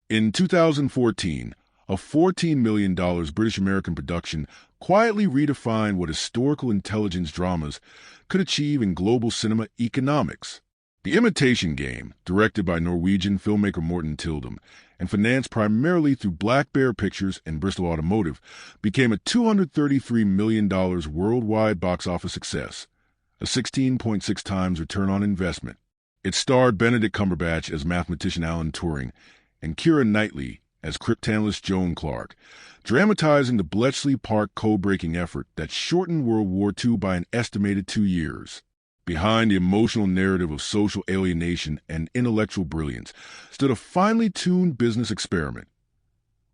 In 2014, a $14 million British-American production quietly redefined what historical intelligence dramas could achieve in global cinema economics. The Imitation Game, directed by Norwegian filmmaker Morten Tyldum and financed primarily through Black Bear Pictures and Bristol Automotive, became a $233 million worldwide box office success, a 16.6 times return on investment. It starred Benedict Cumberbatch as mathematician Alan Turing and Keira Knightley as cryptanalyst Joan Clark, dramatizing the Bletchley Park code-breaking effort that shortened World War II by an estimated 2 years. Behind the emotional narrative of social alienation and intellectual brilliance stood a finely tuned business experiment.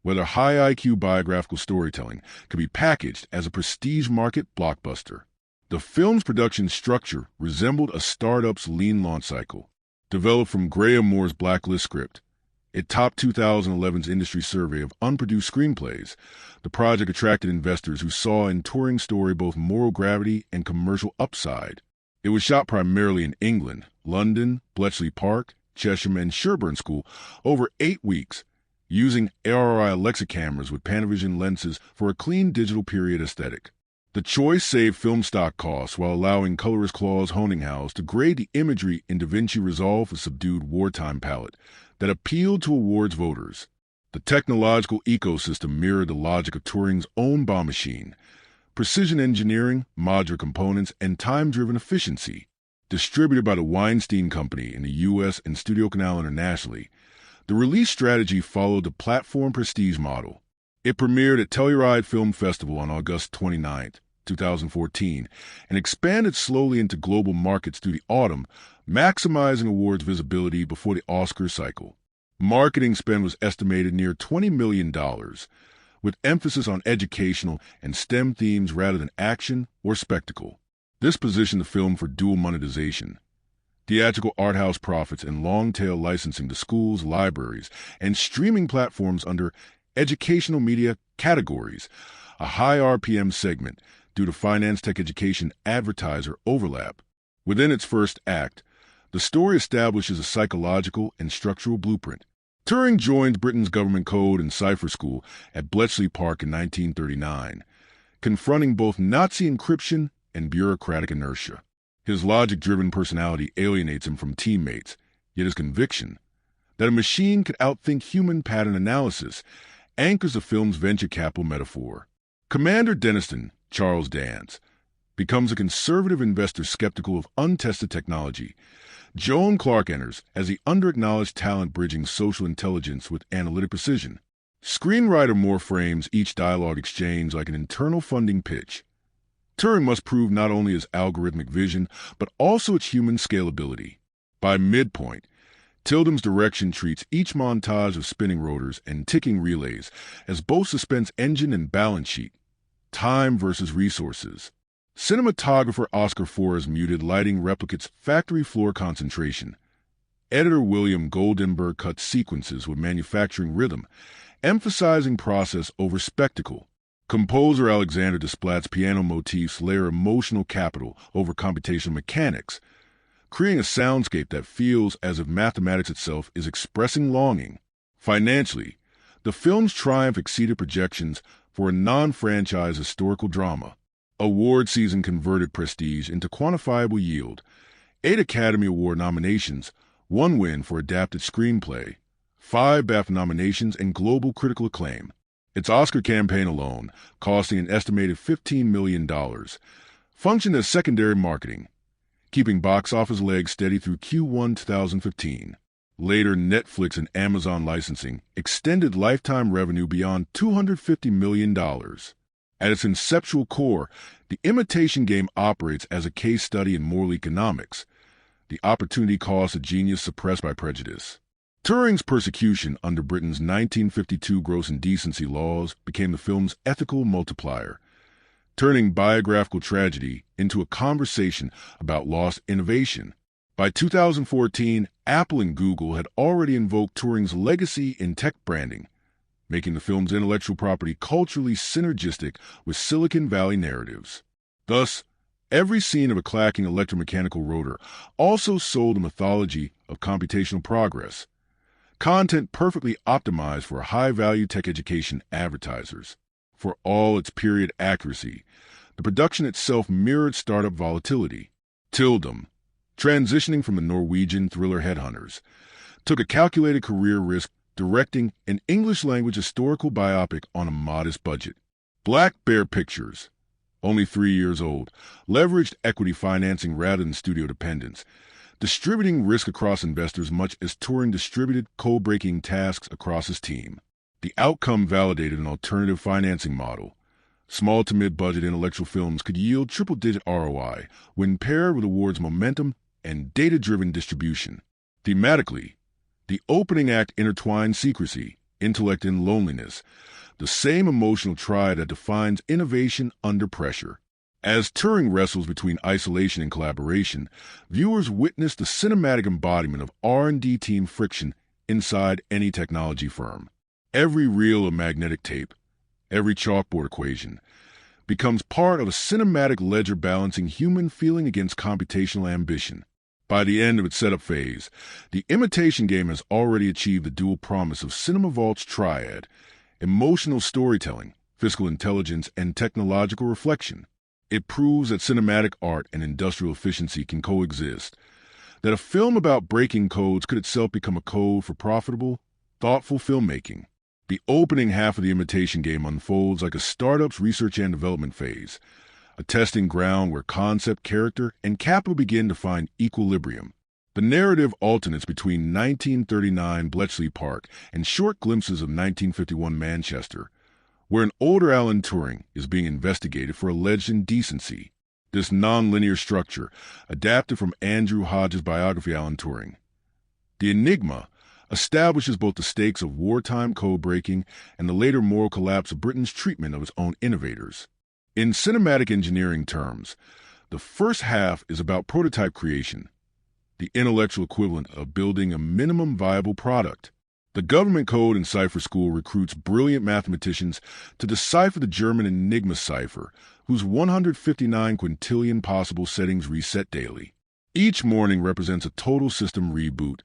Whether high IQ biographical storytelling could be packaged as a prestige market blockbuster. The film's production structure resembled a startup's lean launch cycle. Developed from Graham Moore's Blacklist script, it topped 2011's industry survey of unproduced screenplays. The project attracted investors who saw in Turing's story both moral gravity and commercial upside. It was shot primarily in England, London, Bletchley Park, Chesham, and Sherborne School over 8 weeks, using ARRI Alexa cameras with Panavision lenses for a clean digital period aesthetic. The choice saved film stock costs while allowing colorist Claus Honinghaus to grade the imagery in DaVinci Resolve a subdued wartime palette that appealed to awards voters. The technological ecosystem mirrored the logic of Turing's own bomb machine. Precision engineering, modular components, and time-driven efficiency. Distributed by the Weinstein Company in the U.S. and Studio Canal internationally, the release strategy followed the platform prestige model. It premiered at Telluride Film Festival on August 29, 2014, and expanded slowly into global markets through the autumn, maximizing awards visibility before the Oscar cycle. Marketing spend was estimated near $20 million, with emphasis on educational and STEM themes rather than action or spectacle. This positioned the film for dual monetization. Theatrical art house profits and long-tail licensing to schools, libraries, and streaming platforms under educational media categories, a high RPM segment due to finance tech education advertiser overlap. Within its first act, the story establishes a psychological and structural blueprint. Turing joined Britain's government code and cipher school at Bletchley Park in 1939, confronting both Nazi encryption and bureaucratic inertia. His logic-driven personality alienates him from teammates, yet his conviction that a machine could outthink human pattern analysis anchors the film's venture capital metaphor. Commander Denniston, Charles Dance, becomes a conservative investor skeptical of untested technology. Joan Clark enters as the under-acknowledged talent bridging social intelligence with analytic precision. Screenwriter Moore frames each dialogue exchange like an internal funding pitch. Turing must prove not only his algorithmic vision, but also its human scalability. By midpoint, Tyldum's direction treats each montage of spinning rotors and ticking relays as both suspense engine and balance sheet, time versus resources. Cinematographer Oscar Forrest muted lighting replicates factory floor concentration. Editor William Goldenberg cut sequences with manufacturing rhythm, emphasizing process over spectacle. Composer Alexander Desplat's piano motifs layer emotional capital over computational mechanics, creating a soundscape that feels as if mathematics itself is expressing longing. Financially, the film's triumph exceeded projections for a non-franchise historical drama. Award season converted prestige into quantifiable yield. 8 Academy Award nominations, 1 win for adapted screenplay, 5 BAFTA nominations, and global critical acclaim. Its Oscar campaign alone, costing an estimated $15 million, functioned as secondary marketing, keeping box office legs steady through Q1 2015. Later, Netflix and Amazon licensing extended lifetime revenue beyond $250 million. At its conceptual core, the Imitation Game operates as a case study in moral economics, the opportunity cost of genius suppressed by prejudice. Turing's persecution under Britain's 1952 gross indecency laws became the film's ethical multiplier, turning biographical tragedy into a conversation about lost innovation. By 2014, Apple and Google had already invoked Turing's legacy in tech branding, making the film's intellectual property culturally synergistic with Silicon Valley narratives. Thus, every scene of a clacking electromechanical rotor also sold a mythology of computational progress. content perfectly optimized for high-value tech education advertisers. For all its period accuracy, the production itself mirrored startup volatility. Tyldum, transitioning from the Norwegian thriller Headhunters, took a calculated career risk directing an English-language historical biopic on a modest budget. Black Bear Pictures, only 3 years old, leveraged equity financing rather than studio dependence, distributing risk across investors much as Turing distributed code-breaking tasks across his team. The outcome validated an alternative financing model. Small to mid-budget intellectual films could yield triple-digit ROI when paired with awards momentum and data-driven distribution. Thematically, the opening act intertwined secrecy, intellect, and loneliness, the same emotional triad that defines innovation under pressure. As Turing wrestles between isolation and collaboration, viewers witness the cinematic embodiment of R&D team friction inside any technology firm. Every reel of magnetic tape, every chalkboard equation, becomes part of a cinematic ledger balancing human feeling against computational ambition. By the end of its setup phase, the Imitation Game has already achieved the dual promise of Cinema Vault's triad: emotional storytelling, fiscal intelligence, and technological reflection. It proves that cinematic art and industrial efficiency can coexist, that a film about breaking codes could itself become a code for profitable, thoughtful filmmaking. The opening half of the Imitation Game unfolds like a startup's research and development phase, a testing ground where concept, character, and capital begin to find equilibrium. The narrative alternates between 1939 Bletchley Park and short glimpses of 1951 Manchester, where an older Alan Turing is being investigated for alleged indecency. This non-linear structure, adapted from Andrew Hodge's biography Alan Turing. The enigma establishes both the stakes of wartime code-breaking and the later moral collapse of Britain's treatment of its own innovators. In cinematic engineering terms, the first half is about prototype creation, the intellectual equivalent of building a minimum viable product. The government code and cipher school recruits brilliant mathematicians to decipher the German Enigma cipher, whose 159 quintillion possible settings reset daily. Each morning represents a total system reboot,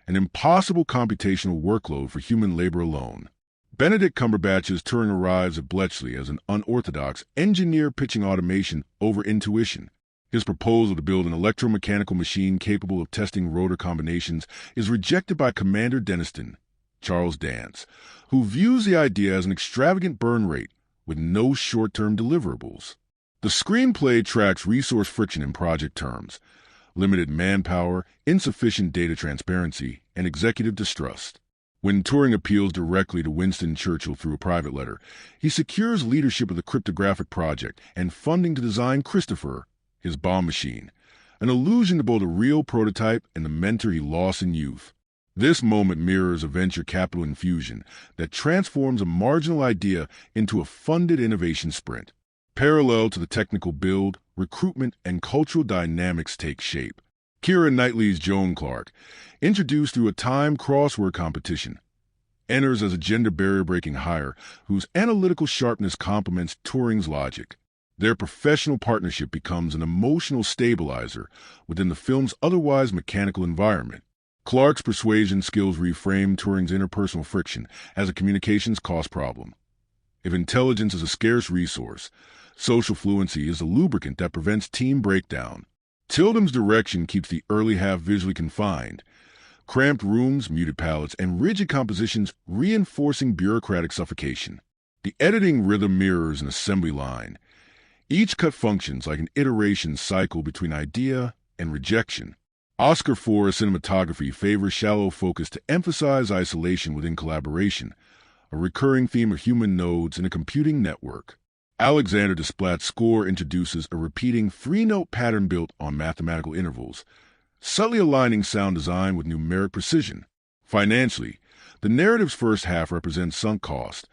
an impossible computational workload for human labor alone. Benedict Cumberbatch's Turing arrives at Bletchley as an unorthodox engineer pitching automation over intuition. His proposal to build an electromechanical machine capable of testing rotor combinations is rejected by Commander Denniston, Charles Dance, who views the idea as an extravagant burn rate with no short-term deliverables. The screenplay tracks resource friction in project terms: limited manpower, insufficient data transparency, and executive distrust. When Turing appeals directly to Winston Churchill through a private letter, he secures leadership of the cryptographic project and funding to design Christopher, his bomb machine, an allusion to both a real prototype and the mentor he lost in youth. This moment mirrors a venture capital infusion that transforms a marginal idea into a funded innovation sprint. Parallel to the technical build, recruitment, and cultural dynamics take shape. Keira Knightley's Joan Clark, introduced through a time crossword competition, enters as a gender barrier-breaking hire whose analytical sharpness complements Turing's logic. Their professional partnership becomes an emotional stabilizer within the film's otherwise mechanical environment. Clark's persuasion skills reframe Turing's interpersonal friction as a communications cost problem. If intelligence is a scarce resource, social fluency is a lubricant that prevents team breakdown. Tyldum's direction keeps the early half visually confined, cramped rooms, muted palettes, and rigid compositions reinforcing bureaucratic suffocation. The editing rhythm mirrors an assembly line. Each cut functions like an iteration cycle between idea and rejection. Oscar for cinematography favors shallow focus to emphasize isolation within collaboration, a recurring theme of human nodes in a computing network. Alexander Desplat's score introduces a repeating three-note pattern built on mathematical intervals, subtly aligning sound design with numeric precision. Financially, the narrative's first half represents sunk cost,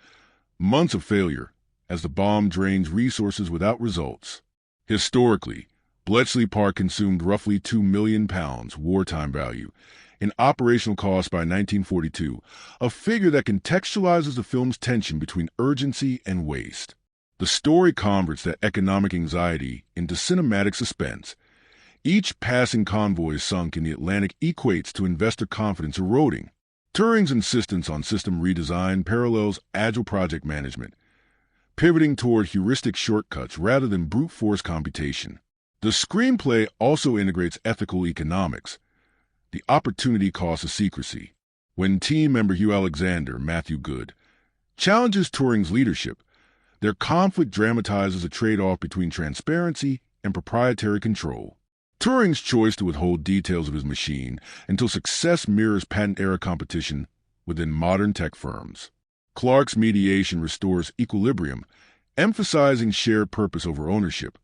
months of failure, as the bomb drains resources without results. Historically, Bletchley Park consumed roughly £2 million wartime value in operational costs by 1942, a figure that contextualizes the film's tension between urgency and waste. The story converts that economic anxiety into cinematic suspense. Each passing convoy sunk in the Atlantic equates to investor confidence eroding. Turing's insistence on system redesign parallels agile project management, pivoting toward heuristic shortcuts rather than brute force computation. The screenplay also integrates ethical economics, the opportunity cost of secrecy. When team member Hugh Alexander, Matthew Good, challenges Turing's leadership, their conflict dramatizes a trade-off between transparency and proprietary control. Turing's choice to withhold details of his machine until success mirrors patent-era competition within modern tech firms. Clarke's mediation restores equilibrium, emphasizing shared purpose over ownership,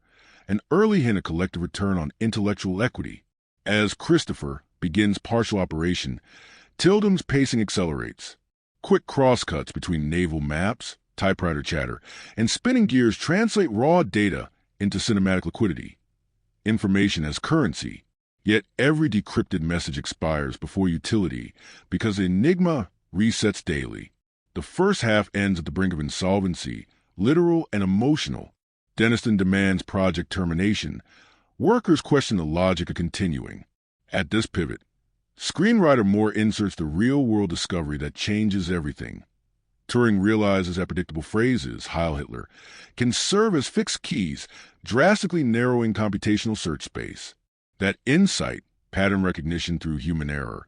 an early hint of collective return on intellectual equity. As Christopher begins partial operation, Tyldum's pacing accelerates. Quick crosscuts between naval maps, typewriter chatter, and spinning gears translate raw data into cinematic liquidity. Information as currency, yet every decrypted message expires before utility because the enigma resets daily. The first half ends at the brink of insolvency, literal and emotional. Denniston demands project termination. Workers question the logic of continuing. At this pivot, screenwriter Moore inserts the real-world discovery that changes everything. Turing realizes that predictable phrases, Heil Hitler, can serve as fixed keys, drastically narrowing computational search space. That insight, pattern recognition through human error,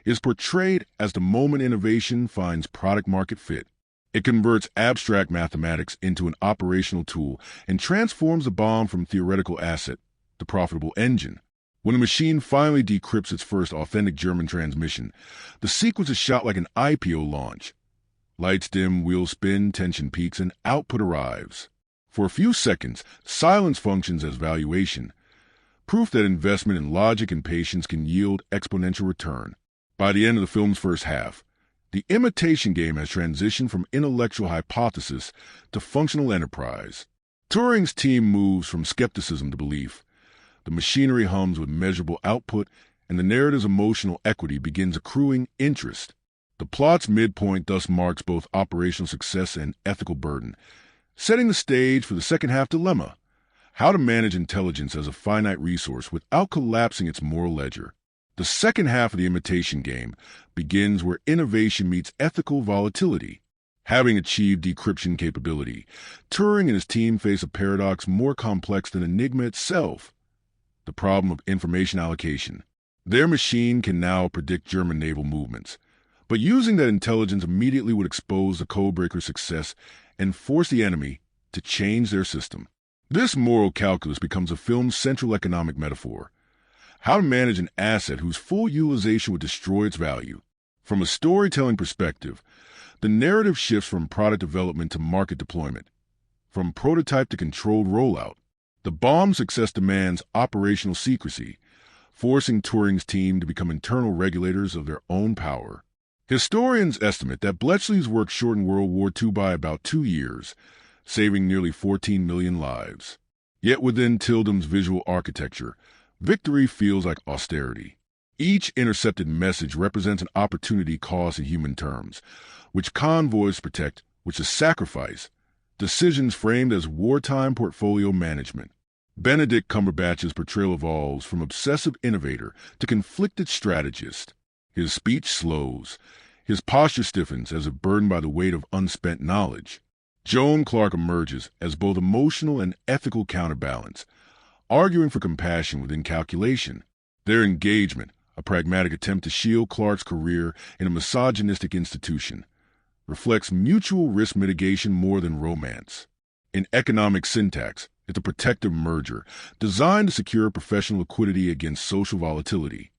is portrayed as the moment innovation finds product-market fit. It converts abstract mathematics into an operational tool and transforms the bomb from theoretical asset to profitable engine. When the machine finally decrypts its first authentic German transmission, the sequence is shot like an IPO launch. Lights dim, wheels spin, tension peaks, and output arrives. For a few seconds, silence functions as valuation, proof that investment in logic and patience can yield exponential return. By the end of the film's first half, the Imitation Game has transitioned from intellectual hypothesis to functional enterprise. Turing's team moves from skepticism to belief. The machinery hums with measurable output, and the narrative's emotional equity begins accruing interest. The plot's midpoint thus marks both operational success and ethical burden, setting the stage for the second-half dilemma: how to manage intelligence as a finite resource without collapsing its moral ledger. The second half of the Imitation Game begins where innovation meets ethical volatility. Having achieved decryption capability, Turing and his team face a paradox more complex than Enigma itself: the problem of information allocation. Their machine can now predict German naval movements, but using that intelligence immediately would expose the codebreaker's success and force the enemy to change their system. This moral calculus becomes a film's central economic metaphor: how to manage an asset whose full utilization would destroy its value. From a storytelling perspective, the narrative shifts from product development to market deployment, from prototype to controlled rollout. The bomb's success demands operational secrecy, forcing Turing's team to become internal regulators of their own power. Historians estimate that Bletchley's work shortened World War II by about 2 years, saving nearly 14 million lives. Yet within Tyldum's visual architecture, victory feels like austerity. Each intercepted message represents an opportunity cost in human terms, which convoys protect, which is sacrifice, decisions framed as wartime portfolio management. Benedict Cumberbatch's portrayal evolves from obsessive innovator to conflicted strategist. His speech slows, his posture stiffens as if burdened by the weight of unspent knowledge. Joan Clarke emerges as both emotional and ethical counterbalance, arguing for compassion within calculation. Their engagement, a pragmatic attempt to shield Clarke's career in a misogynistic institution, reflects mutual risk mitigation more than romance. In economic syntax, it's a protective merger designed to secure professional liquidity against social volatility.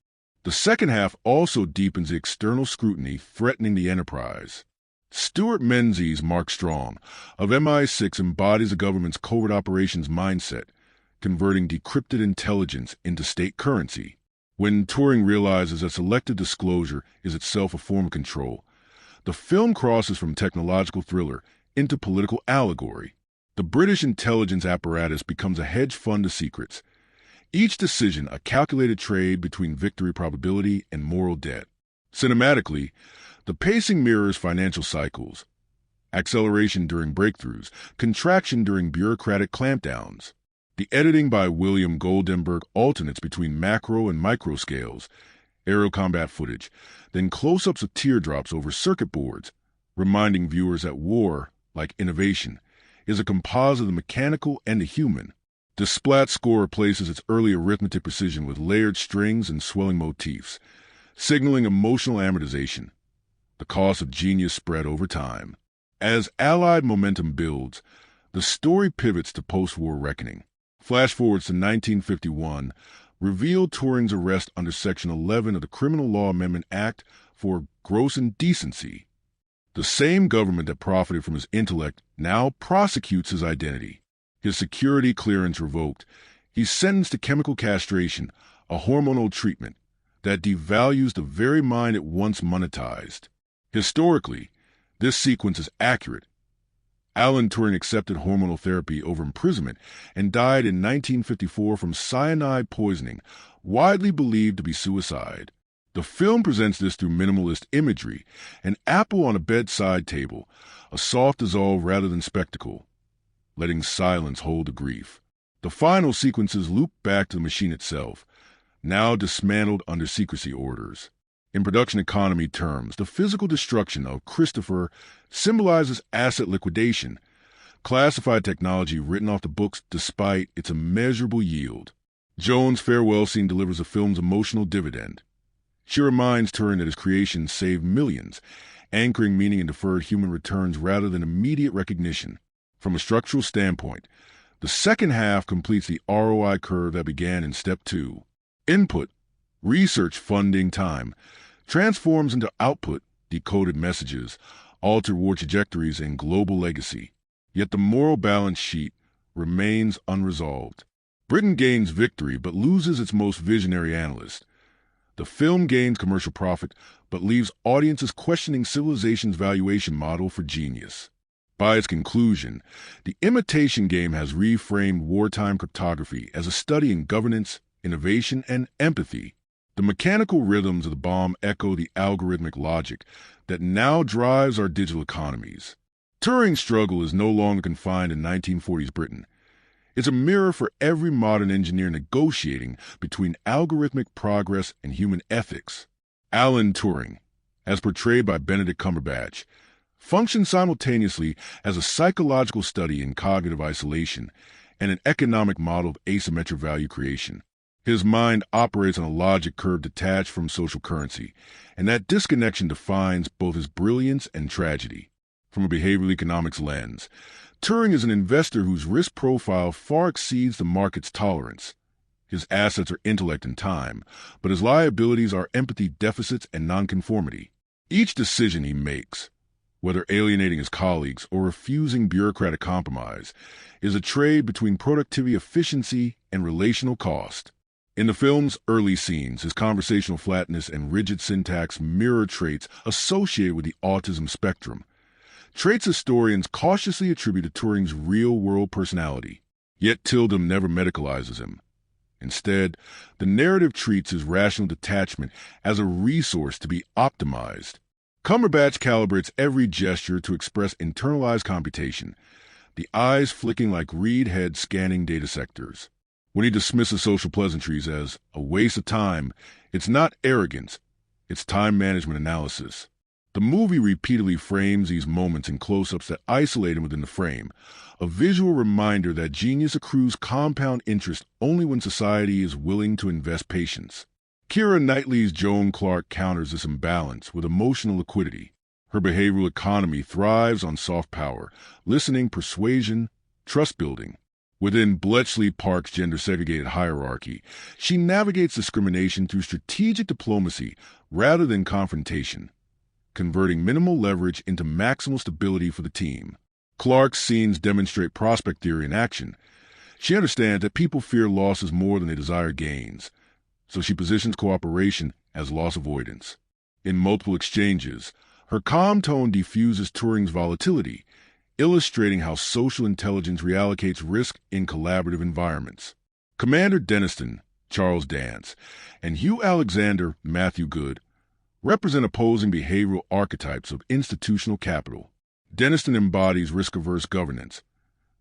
The second half also deepens the external scrutiny threatening the enterprise. Stuart Menzies' Mark Strong of MI6 embodies the government's covert operations mindset, converting decrypted intelligence into state currency. When Turing realizes that selective disclosure is itself a form of control, the film crosses from technological thriller into political allegory. The British intelligence apparatus becomes a hedge fund of secrets, each decision a calculated trade between victory probability and moral debt. Cinematically, the pacing mirrors financial cycles: acceleration during breakthroughs, contraction during bureaucratic clampdowns. The editing by William Goldenberg alternates between macro and micro scales, aerial combat footage, then close-ups of teardrops over circuit boards, reminding viewers that war, like innovation, is a composite of the mechanical and the human. The splat score replaces its early arithmetic precision with layered strings and swelling motifs, signaling emotional amortization, the cost of genius spread over time. As Allied momentum builds, the story pivots to post-war reckoning. Flash forwards to 1951, revealed Turing's arrest under Section 11 of the Criminal Law Amendment Act for gross indecency. The same government that profited from his intellect now prosecutes his identity. His security clearance revoked, he's sentenced to chemical castration, a hormonal treatment that devalues the very mind it once monetized. Historically, this sequence is accurate. Alan Turing accepted hormonal therapy over imprisonment and died in 1954 from cyanide poisoning, widely believed to be suicide. The film presents this through minimalist imagery, an apple on a bedside table, a soft dissolve rather than spectacle, letting silence hold the grief. The final sequences loop back to the machine itself, now dismantled under secrecy orders. In production economy terms, the physical destruction of Christopher symbolizes asset liquidation, classified technology written off the books despite its immeasurable yield. Joan's farewell scene delivers the film's emotional dividend. She reminds Turing that his creations saved millions, anchoring meaning in deferred human returns rather than immediate recognition. From a structural standpoint, the second half completes the ROI curve that began in Step 2. Input, research funding time, transforms into output, decoded messages, altered war trajectories, and global legacy. Yet the moral balance sheet remains unresolved. Britain gains victory but loses its most visionary analyst. The film gains commercial profit but leaves audiences questioning civilization's valuation model for genius. By its conclusion, The Imitation Game has reframed wartime cryptography as a study in governance, innovation, and empathy. The mechanical rhythms of the bomb echo the algorithmic logic that now drives our digital economies. Turing's struggle is no longer confined in 1940s Britain. It's a mirror for every modern engineer negotiating between algorithmic progress and human ethics. Alan Turing, as portrayed by Benedict Cumberbatch, functions simultaneously as a psychological study in cognitive isolation and an economic model of asymmetric value creation. His mind operates on a logic curve detached from social currency, and that disconnection defines both his brilliance and tragedy. From a behavioral economics lens, Turing is an investor whose risk profile far exceeds the market's tolerance. His assets are intellect and time, but his liabilities are empathy deficits and nonconformity. Each decision he makes, whether alienating his colleagues or refusing bureaucratic compromise, is a trade between productivity efficiency and relational cost. In the film's early scenes, his conversational flatness and rigid syntax mirror traits associated with the autism spectrum, traits historians cautiously attribute to Turing's real-world personality. Yet Tyldum never medicalizes him. Instead, the narrative treats his rational detachment as a resource to be optimized. Cumberbatch calibrates every gesture to express internalized computation, the eyes flicking like reed heads scanning data sectors. When he dismisses social pleasantries as a waste of time, it's not arrogance, it's time management analysis. The movie repeatedly frames these moments in close-ups that isolate him within the frame, a visual reminder that genius accrues compound interest only when society is willing to invest patience. Keira Knightley's Joan Clark counters this imbalance with emotional liquidity. Her behavioral economy thrives on soft power, listening, persuasion, trust-building. Within Bletchley Park's gender-segregated hierarchy, she navigates discrimination through strategic diplomacy rather than confrontation, converting minimal leverage into maximal stability for the team. Clark's scenes demonstrate prospect theory in action. She understands that people fear losses more than they desire gains, so she positions cooperation as loss avoidance. In multiple exchanges, her calm tone diffuses Turing's volatility, illustrating how social intelligence reallocates risk in collaborative environments. Commander Denniston, Charles Dance, and Hugh Alexander, Matthew Good, represent opposing behavioral archetypes of institutional capital. Denniston embodies risk-averse governance,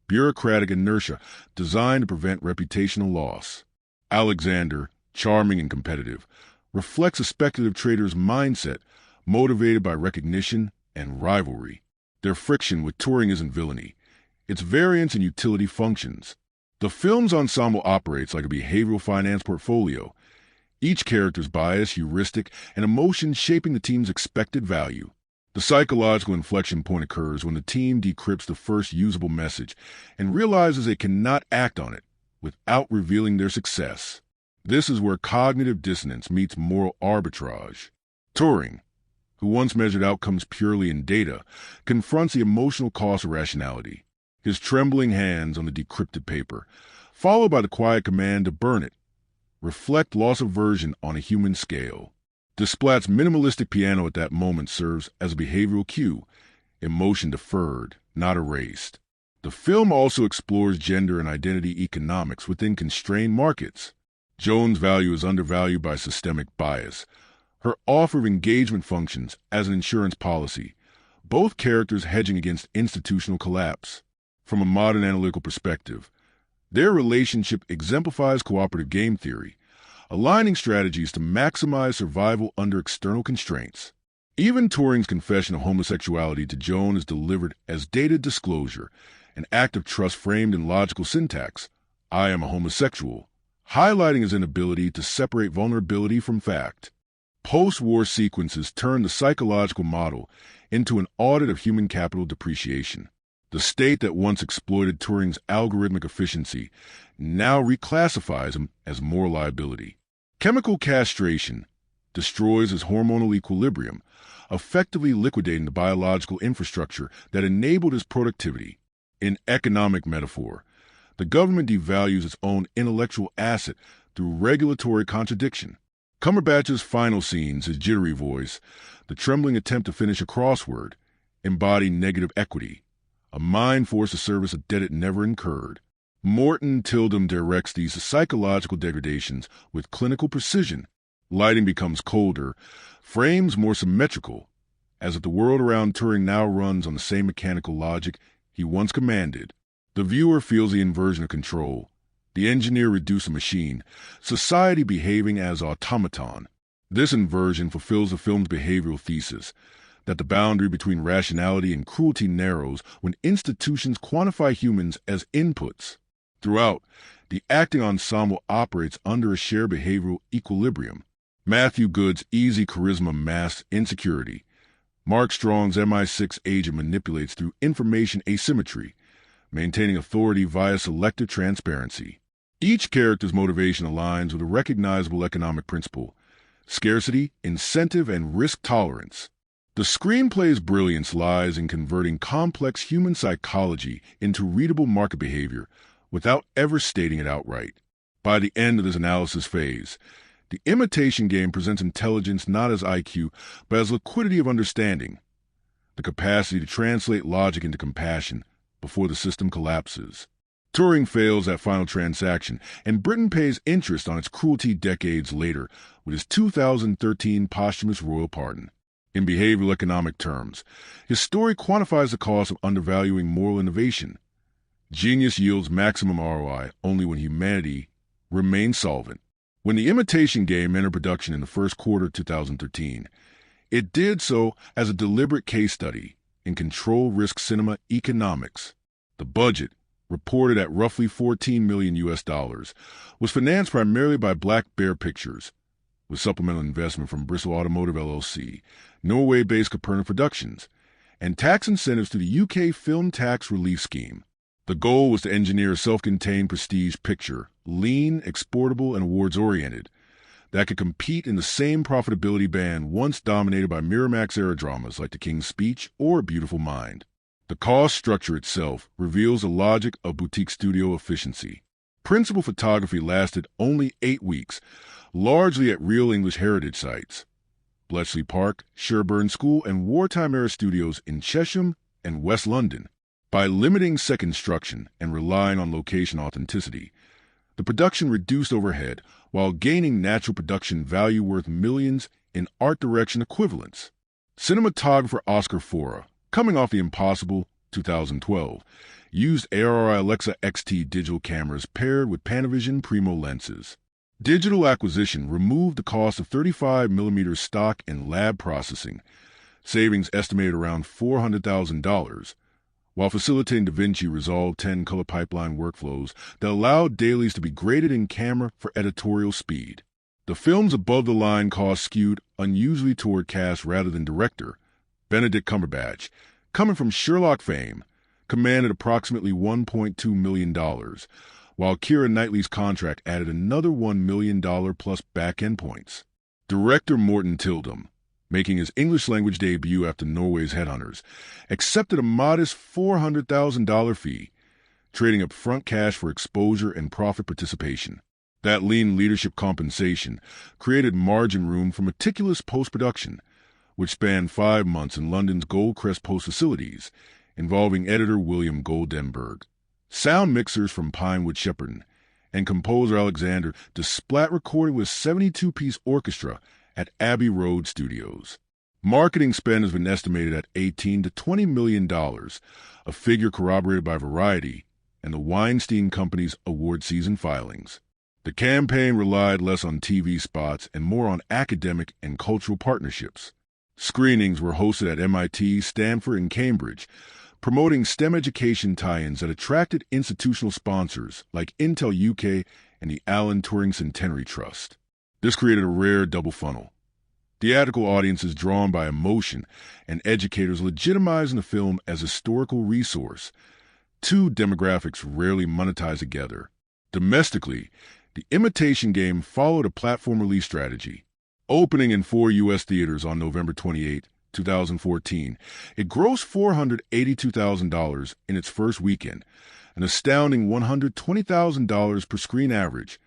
bureaucratic inertia designed to prevent reputational loss. Alexander, charming and competitive, reflects a speculative trader's mindset, motivated by recognition and rivalry. Their friction with Turing isn't villainy. It's variance in utility functions. The film's ensemble operates like a behavioral finance portfolio, each character's bias, heuristic, and emotion shaping the team's expected value. The psychological inflection point occurs when the team decrypts the first usable message and realizes it cannot act on it without revealing their success. This is where cognitive dissonance meets moral arbitrage. Turing, who once measured outcomes purely in data, confronts the emotional cost of rationality. His trembling hands on the decrypted paper, followed by the quiet command to burn it, reflect loss aversion on a human scale. Desplat's minimalistic piano at that moment serves as a behavioral cue, emotion deferred, not erased. The film also explores gender and identity economics within constrained markets. Joan's value is undervalued by systemic bias. Her offer of engagement functions as an insurance policy, both characters hedging against institutional collapse. From a modern analytical perspective, their relationship exemplifies cooperative game theory, aligning strategies to maximize survival under external constraints. Even Turing's confession of homosexuality to Joan is delivered as data disclosure, an act of trust framed in logical syntax. I am a homosexual, highlighting his inability to separate vulnerability from fact. Post-war sequences turn the psychological model into an audit of human capital depreciation. The state that once exploited Turing's algorithmic efficiency now reclassifies him as moral liability. Chemical castration destroys his hormonal equilibrium, effectively liquidating the biological infrastructure that enabled his productivity. In economic metaphor, the government devalues its own intellectual asset through regulatory contradiction. Cumberbatch's final scenes, his jittery voice, the trembling attempt to finish a crossword, embody negative equity, a mind forced to service a debt it never incurred. Morten Tyldum directs these psychological degradations with clinical precision. Lighting becomes colder, frames more symmetrical, as if the world around Turing now runs on the same mechanical logic he once commanded. The viewer feels the inversion of control. The engineer reduced a machine, society behaving as automaton. This inversion fulfills the film's behavioral thesis, that the boundary between rationality and cruelty narrows when institutions quantify humans as inputs. Throughout, the acting ensemble operates under a shared behavioral equilibrium. Matthew Good's easy charisma masks insecurity. Mark Strong's MI6 agent manipulates through information asymmetry, maintaining authority via selective transparency. Each character's motivation aligns with a recognizable economic principle: scarcity, incentive, and risk tolerance. The screenplay's brilliance lies in converting complex human psychology into readable market behavior without ever stating it outright. By the end of this analysis phase, the Imitation Game presents intelligence not as IQ, but as liquidity of understanding, the capacity to translate logic into compassion before the system collapses. Turing fails that final transaction, and Britain pays interest on its cruelty decades later with his 2013 posthumous royal pardon. In behavioral economic terms, his story quantifies the cost of undervaluing moral innovation. Genius yields maximum ROI only when humanity remains solvent. When The Imitation Game entered production in the first quarter of 2013, it did so as a deliberate case study in control risk cinema economics. The budget, reported at roughly $14 million, was financed primarily by Black Bear Pictures, with supplemental investment from Bristol Automotive LLC, Norway-based Copernic Productions, and tax incentives through the UK Film Tax Relief Scheme. The goal was to engineer a self-contained prestige picture, lean, exportable, and awards-oriented, that could compete in the same profitability band once dominated by Miramax-era dramas like The King's Speech or Beautiful Mind. The cost structure itself reveals the logic of boutique studio efficiency. Principal photography lasted only 8 weeks, largely at real English heritage sites: Bletchley Park, Sherburne School, and wartime-era studios in Chesham and West London. By limiting set construction and relying on location authenticity, the production reduced overhead while gaining natural production value worth millions in art direction equivalents. Cinematographer Oscar Fora, coming off The Impossible 2012, used ARRI Alexa XT digital cameras paired with Panavision Primo lenses. Digital acquisition removed the cost of 35mm stock and lab processing, savings estimated around $400,000, while facilitating DaVinci resolved 10 color pipeline workflows that allowed dailies to be graded in camera for editorial speed. The film's above-the-line cost skewed unusually toward cast rather than director. Benedict Cumberbatch, coming from Sherlock fame, commanded approximately $1.2 million, while Keira Knightley's contract added another $1 million plus back-end points. Director Morten Tyldum, making his English-language debut after Norway's Headhunters, accepted a modest $400,000 fee, trading upfront cash for exposure and profit participation. That lean leadership compensation created margin room for meticulous post-production, which spanned 5 months in London's Goldcrest Post facilities, involving editor William Goldenberg, sound mixers from Pinewood Shepperton, and composer Alexander Desplat recorded with 72-piece orchestra at Abbey Road Studios. Marketing spend has been estimated at $18 to $20 million, a figure corroborated by Variety and the Weinstein Company's award season filings. The campaign relied less on TV spots and more on academic and cultural partnerships. Screenings were hosted at MIT, Stanford, and Cambridge, promoting STEM education tie-ins that attracted institutional sponsors like Intel UK and the Alan Turing Centenary Trust. This created a rare double funnel. Theatrical audiences drawn by emotion and educators legitimizing the film as a historical resource. Two demographics rarely monetize together. Domestically, The Imitation Game followed a platform release strategy. Opening in 4 U.S. theaters on November 28, 2014, it grossed $482,000 in its first weekend, an astounding $120,000 per screen average,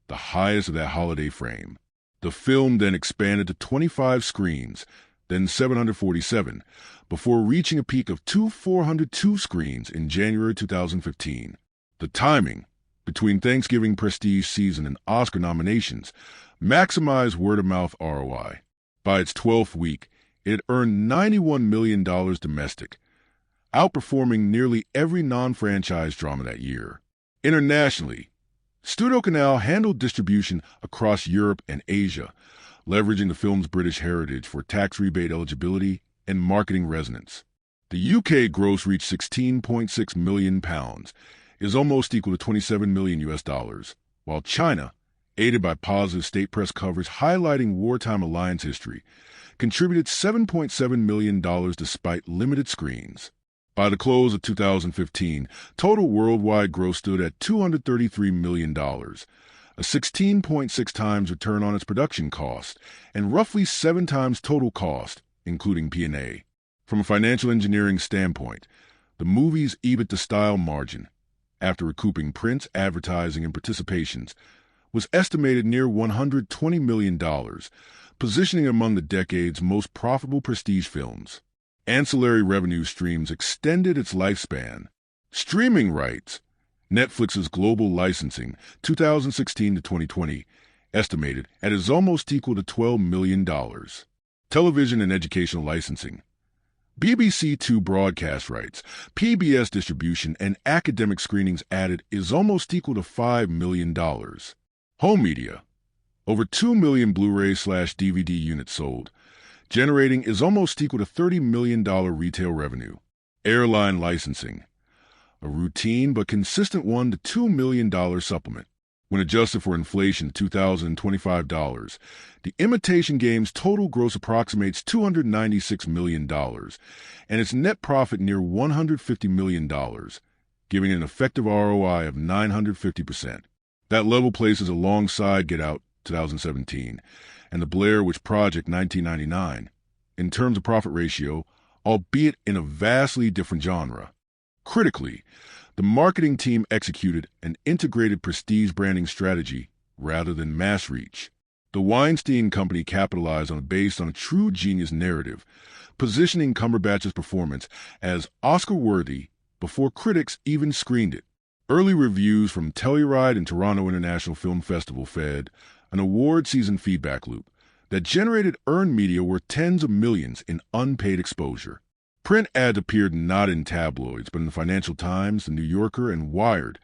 the highest of that holiday frame. The film then expanded to 25 screens, then 747, before reaching a peak of 402 screens in January 2015. The timing, between Thanksgiving prestige season and Oscar nominations, maximized word-of-mouth ROI. By its 12th week, it had earned $91 million domestic, outperforming nearly every non-franchise drama that year. Internationally, Studio Canal handled distribution across Europe and Asia, leveraging the film's British heritage for tax rebate eligibility and marketing resonance. The UK gross reached £16.6 million, is almost equal to $27 million US dollars, while China, aided by positive state press coverage highlighting wartime alliance history, contributed $7.7 million despite limited screens. By the close of 2015, total worldwide gross stood at $233 million, a 16.6 times return on its production cost, and roughly 7 times total cost, including P&A. From a financial engineering standpoint, the movie's EBITDA-style margin, after recouping prints, advertising, and participations, was estimated near $120 million, positioning it among the decade's most profitable prestige films. Ancillary revenue streams extended its lifespan. Streaming rights, Netflix's global licensing, 2016 to 2020, estimated at is almost equal to $12 million. Television and educational licensing, BBC Two broadcast rights, PBS distribution, and academic screenings added is almost equal to $5 million. Home media, over 2 million Blu-ray/DVD units sold, generating is almost equal to $30 million retail revenue. Airline licensing, a routine but consistent $1 to $2 million supplement. When adjusted for inflation to $2,025, The Imitation Game's total gross approximates $296 million, and its net profit near $150 million, giving an effective ROI of 950%. That level places alongside Get Out 2017 and The Blair Witch Project 1999 in terms of profit ratio, albeit in a vastly different genre. Critically, the marketing team executed an integrated prestige branding strategy rather than mass reach. The Weinstein Company capitalized based on a true genius narrative, positioning Cumberbatch's performance as Oscar-worthy before critics even screened it. Early reviews from Telluride and Toronto International Film Festival fed an award season feedback loop that generated earned media worth tens of millions in unpaid exposure. Print ads appeared not in tabloids, but in the Financial Times, The New Yorker, and Wired,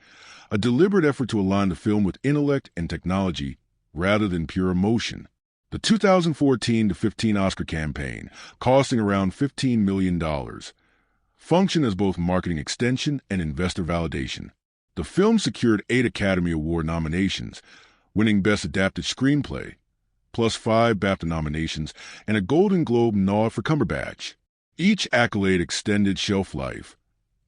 a deliberate effort to align the film with intellect and technology rather than pure emotion. The 2014-15 Oscar campaign, costing around $15 million, functioned as both marketing extension and investor validation. The film secured 8 Academy Award nominations, winning Best Adapted Screenplay, plus 5 BAFTA nominations and a Golden Globe nod for Cumberbatch. Each accolade extended shelf life,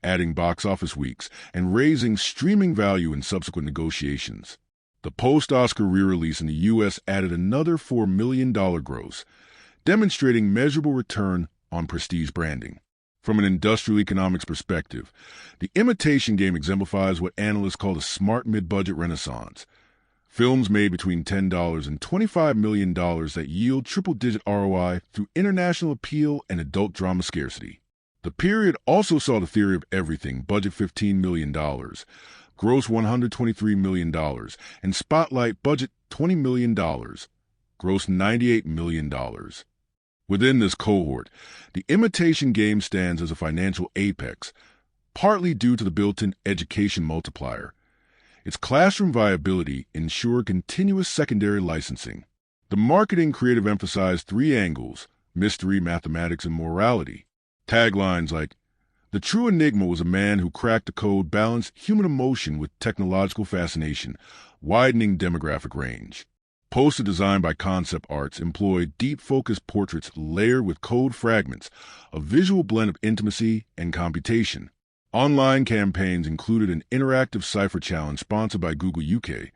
adding box office weeks and raising streaming value in subsequent negotiations. The post-Oscar re-release in the U.S. added another $4 million gross, demonstrating measurable return on prestige branding. From an industrial economics perspective, the Imitation Game exemplifies what analysts call a smart mid-budget renaissance. Films made between $10 and $25 million that yield triple-digit ROI through international appeal and adult drama scarcity. The period also saw The Theory of Everything budget $15 million, gross $123 million, and Spotlight budget $20 million, gross $98 million. Within this cohort, The Imitation Game stands as a financial apex, partly due to the built-in education multiplier. Its classroom viability ensured continuous secondary licensing. The marketing creative emphasized 3 angles: mystery, mathematics, and morality. Taglines like, "The true enigma was a man who cracked the code," balanced human emotion with technological fascination, widening demographic range. Poster designed by Concept Arts employed deep-focused portraits layered with code fragments, a visual blend of intimacy and computation. Online campaigns included an interactive cipher challenge sponsored by Google UK,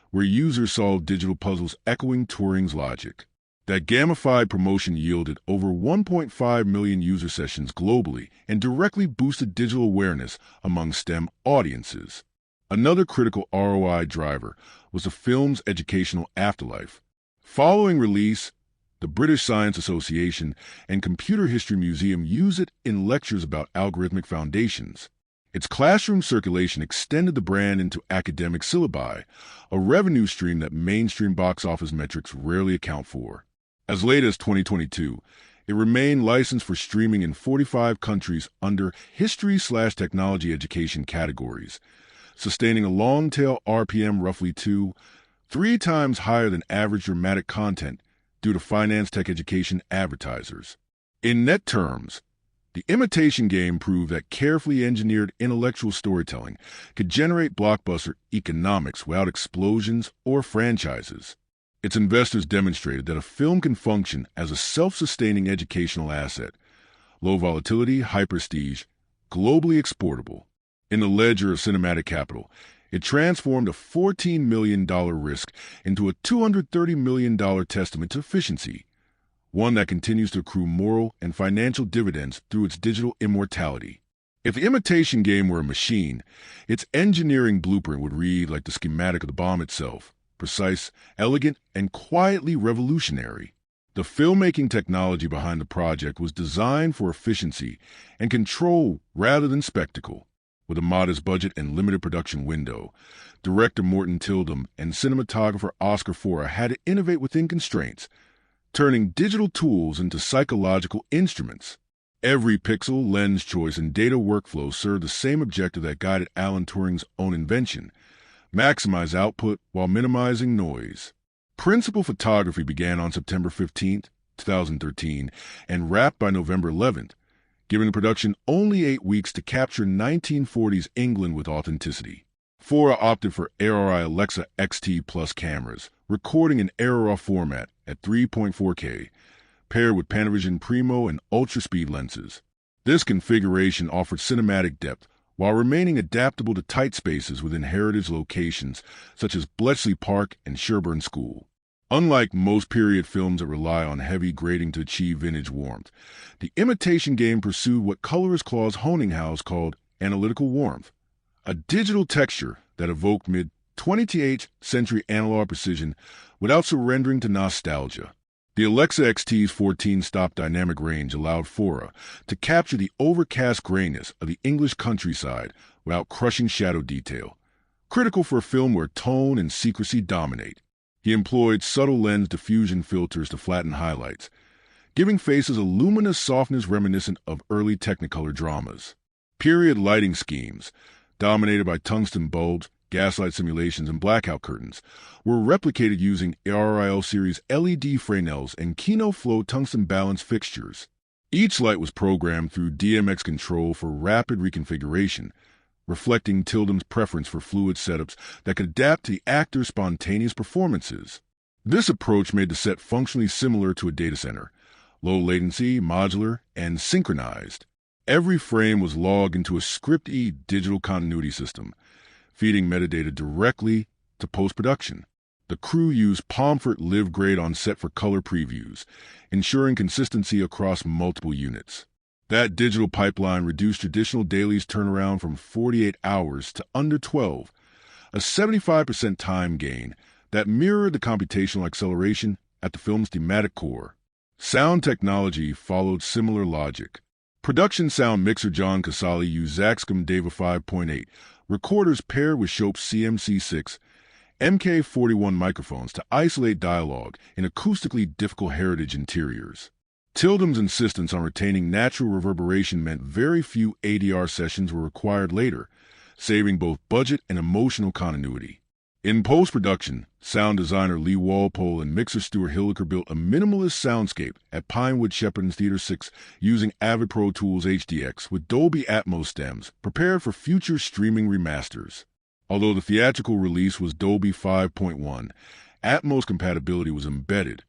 where users solved digital puzzles echoing Turing's logic. That gamified promotion yielded over 1.5 million user sessions globally and directly boosted digital awareness among STEM audiences. Another critical ROI driver was the film's educational afterlife. Following release, the British Science Association and Computer History Museum use it in lectures about algorithmic foundations. Its classroom circulation extended the brand into academic syllabi, a revenue stream that mainstream box office metrics rarely account for. As late as 2022, it remained licensed for streaming in 45 countries under history/technology education categories, sustaining a long-tail RPM roughly 2-3 times higher than average dramatic content due to finance tech education advertisers. In net terms, The Imitation Game proved that carefully engineered intellectual storytelling could generate blockbuster economics without explosions or franchises. Its investors demonstrated that a film can function as a self-sustaining educational asset, low volatility, high prestige, globally exportable. In the ledger of cinematic capital, it transformed a $14 million risk into a $230 million testament to efficiency, one that continues to accrue moral and financial dividends through its digital immortality. If The Imitation Game were a machine, its engineering blueprint would read like the schematic of the bomb itself: precise, elegant, and quietly revolutionary. The filmmaking technology behind the project was designed for efficiency and control rather than spectacle. With a modest budget and limited production window, director Morten Tyldum and cinematographer Oscar Fora had to innovate within constraints, turning digital tools into psychological instruments. Every pixel, lens choice, and data workflow served the same objective that guided Alan Turing's own invention: maximize output while minimizing noise. Principal photography began on September 15, 2013, and wrapped by November 11th, giving the production only 8 weeks to capture 1940s England with authenticity. Fora opted for ARRI Alexa XT Plus cameras, recording in ARRI format at 3.4K, paired with Panavision Primo and ultra-speed lenses. This configuration offered cinematic depth while remaining adaptable to tight spaces within heritage locations such as Bletchley Park and Sherborne School. Unlike most period films that rely on heavy grading to achieve vintage warmth, The Imitation Game pursued what colorist Claus Honinghaus called analytical warmth, a digital texture that evoked mid-20th century analog precision without surrendering to nostalgia. The Alexa XT's 14-stop dynamic range allowed Fora to capture the overcast grayness of the English countryside without crushing shadow detail, critical for a film where tone and secrecy dominate. He employed subtle lens diffusion filters to flatten highlights, giving faces a luminous softness reminiscent of early Technicolor dramas. Period lighting schemes, dominated by tungsten bulbs, gaslight simulations, and blackout curtains, were replicated using RIL series LED Fresnels and Kino Flow tungsten balance fixtures. Each light was programmed through DMX control for rapid reconfiguration, reflecting Tyldum's preference for fluid setups that could adapt to the actor's spontaneous performances. This approach made the set functionally similar to a data center, low latency, modular, and synchronized. Every frame was logged into a script-E digital continuity system, feeding metadata directly to post-production. The crew used Pomfret Live Grade on set for color previews, ensuring consistency across multiple units. That digital pipeline reduced traditional dailies turnaround from 48 hours to under 12, a 75% time gain that mirrored the computational acceleration at the film's thematic core. Sound technology followed similar logic. Production sound mixer John Casale used Zaxcom Deva 5.8 recorders paired with Schoep's CMC6 MK41 microphones to isolate dialogue in acoustically difficult heritage interiors. Tyldum's insistence on retaining natural reverberation meant very few ADR sessions were required later, saving both budget and emotional continuity. In post-production, sound designer Lee Walpole and mixer Stuart Hilliker built a minimalist soundscape at Pinewood Shepherd Theater 6 using Avid Pro Tools HDX with Dolby Atmos stems, prepared for future streaming remasters. Although the theatrical release was Dolby 5.1, Atmos compatibility was embedded,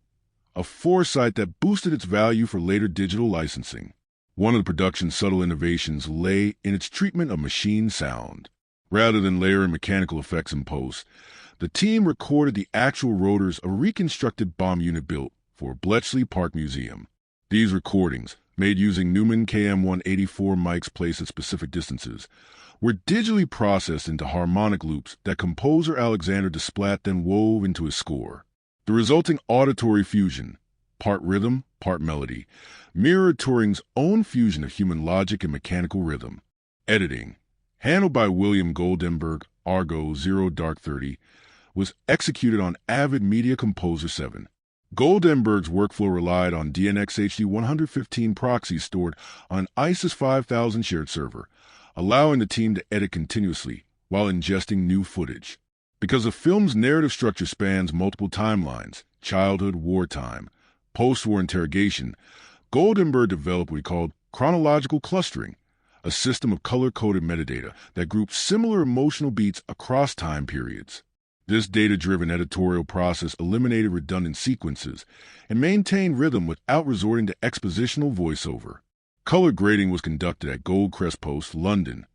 a foresight that boosted its value for later digital licensing. One of the production's subtle innovations lay in its treatment of machine sound. Rather than layering mechanical effects in post, the team recorded the actual rotors of a reconstructed bomb unit built for Bletchley Park Museum. These recordings, made using Neumann KM184 mics placed at specific distances, were digitally processed into harmonic loops that composer Alexander Desplat then wove into his score. The resulting auditory fusion, part rhythm, part melody, mirrored Turing's own fusion of human logic and mechanical rhythm. Editing, handled by William Goldenberg, Argo 0 Dark 30, was executed on Avid Media Composer 7. Goldenberg's workflow relied on DNxHD 115 proxies stored on an ISIS 5000 shared server, allowing the team to edit continuously while ingesting new footage. Because the film's narrative structure spans multiple timelines, childhood, wartime, post-war interrogation, Goldenberg developed what he called chronological clustering, a system of color-coded metadata that groups similar emotional beats across time periods. This data-driven editorial process eliminated redundant sequences and maintained rhythm without resorting to expositional voiceover. Color grading was conducted at Goldcrest Post, London,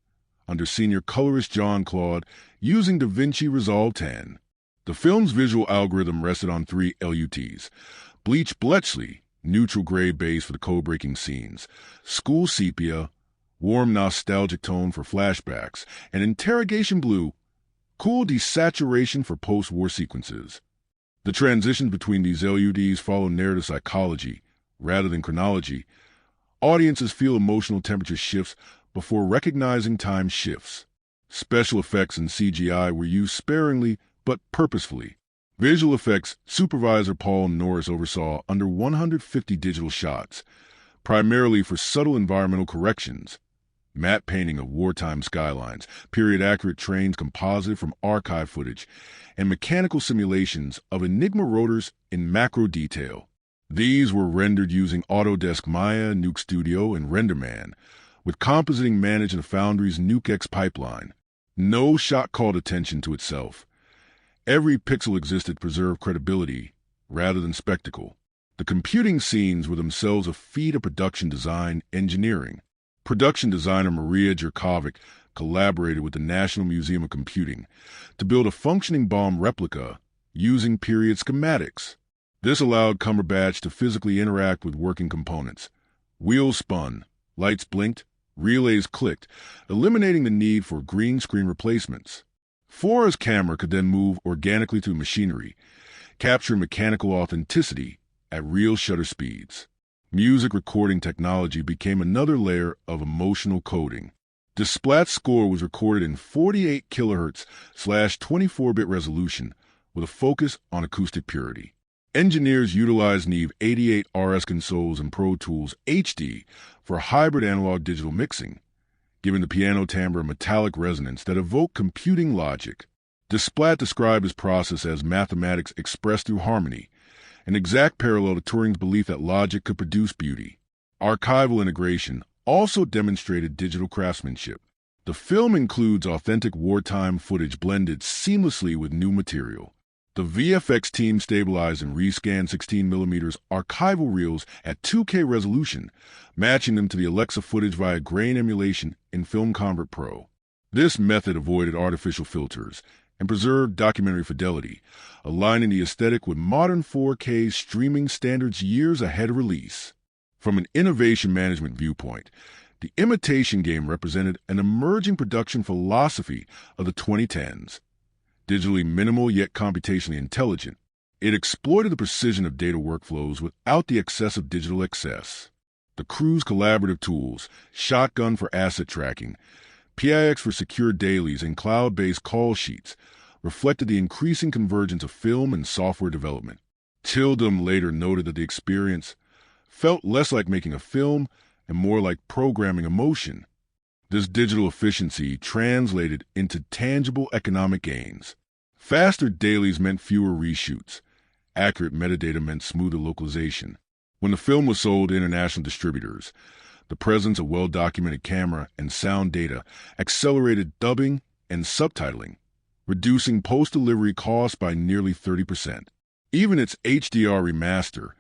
under senior colorist John Claude, using DaVinci Resolve 10. The film's visual algorithm rested on 3 LUTs: Bleach Bletchley, neutral gray base for the code-breaking scenes; School Sepia, warm nostalgic tone for flashbacks; and Interrogation Blue, cool desaturation for post-war sequences. The transitions between these LUDs follow narrative psychology rather than chronology. Audiences feel emotional temperature shifts before recognizing time shifts. Special effects and CGI were used sparingly but purposefully. Visual effects supervisor Paul Norris oversaw under 150 digital shots, primarily for subtle environmental corrections, matte painting of wartime skylines, period-accurate trains composited from archive footage, and mechanical simulations of Enigma rotors in macro detail. These were rendered using Autodesk Maya, Nuke Studio, and RenderMan, with compositing managed in the Foundry's NukeX pipeline. No shot called attention to itself. Every pixel existed to preserve credibility rather than spectacle. The computing scenes were themselves a feat of production design engineering. Production designer Maria Jerkovic collaborated with the National Museum of Computing to build a functioning bomb replica using period schematics. This allowed Cumberbatch to physically interact with working components. Wheels spun, lights blinked, relays clicked, eliminating the need for green screen replacements. Fora's camera could then move organically through machinery, capturing mechanical authenticity at real shutter speeds. Music recording technology became another layer of emotional coding. Desplat's score was recorded in 48 kHz/24-bit resolution with a focus on acoustic purity. Engineers utilized Neve 88 RS consoles and Pro Tools HD for hybrid analog-digital mixing, giving the piano timbre a metallic resonance that evoked computing logic. Desplat described his process as mathematics expressed through harmony, an exact parallel to Turing's belief that logic could produce beauty. Archival integration also demonstrated digital craftsmanship. The film includes authentic wartime footage blended seamlessly with new material. The VFX team stabilized and rescanned 16mm archival reels at 2K resolution, matching them to the Alexa footage via grain emulation in Film Convert Pro. This method avoided artificial filters and preserved documentary fidelity, aligning the aesthetic with modern 4K streaming standards years ahead of release. From an innovation management viewpoint, the Imitation Game represented an emerging production philosophy of the 2010s. Digitally minimal yet computationally intelligent, it exploited the precision of data workflows without the excessive digital excess. The crew's collaborative tools, Shotgun for asset tracking, PIX for secure dailies, and cloud-based call sheets reflected the increasing convergence of film and software development. Tyldum later noted that the experience felt less like making a film and more like programming emotion. This digital efficiency translated into tangible economic gains. Faster dailies meant fewer reshoots. Accurate metadata meant smoother localization. When the film was sold to international distributors, the presence of well-documented camera and sound data accelerated dubbing and subtitling, reducing post-delivery costs by nearly 30%. Even its HDR remaster,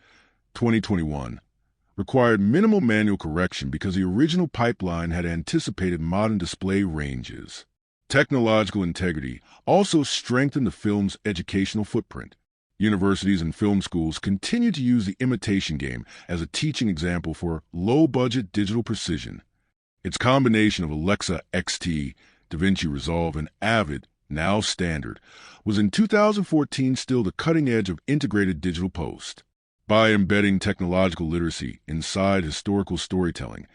2021, required minimal manual correction because the original pipeline had anticipated modern display ranges. Technological integrity also strengthened the film's educational footprint. Universities and film schools continue to use the Imitation Game as a teaching example for low-budget digital precision. Its combination of Alexa XT, DaVinci Resolve, and Avid, now standard, was in 2014 still the cutting edge of integrated digital post. By embedding technological literacy inside historical storytelling,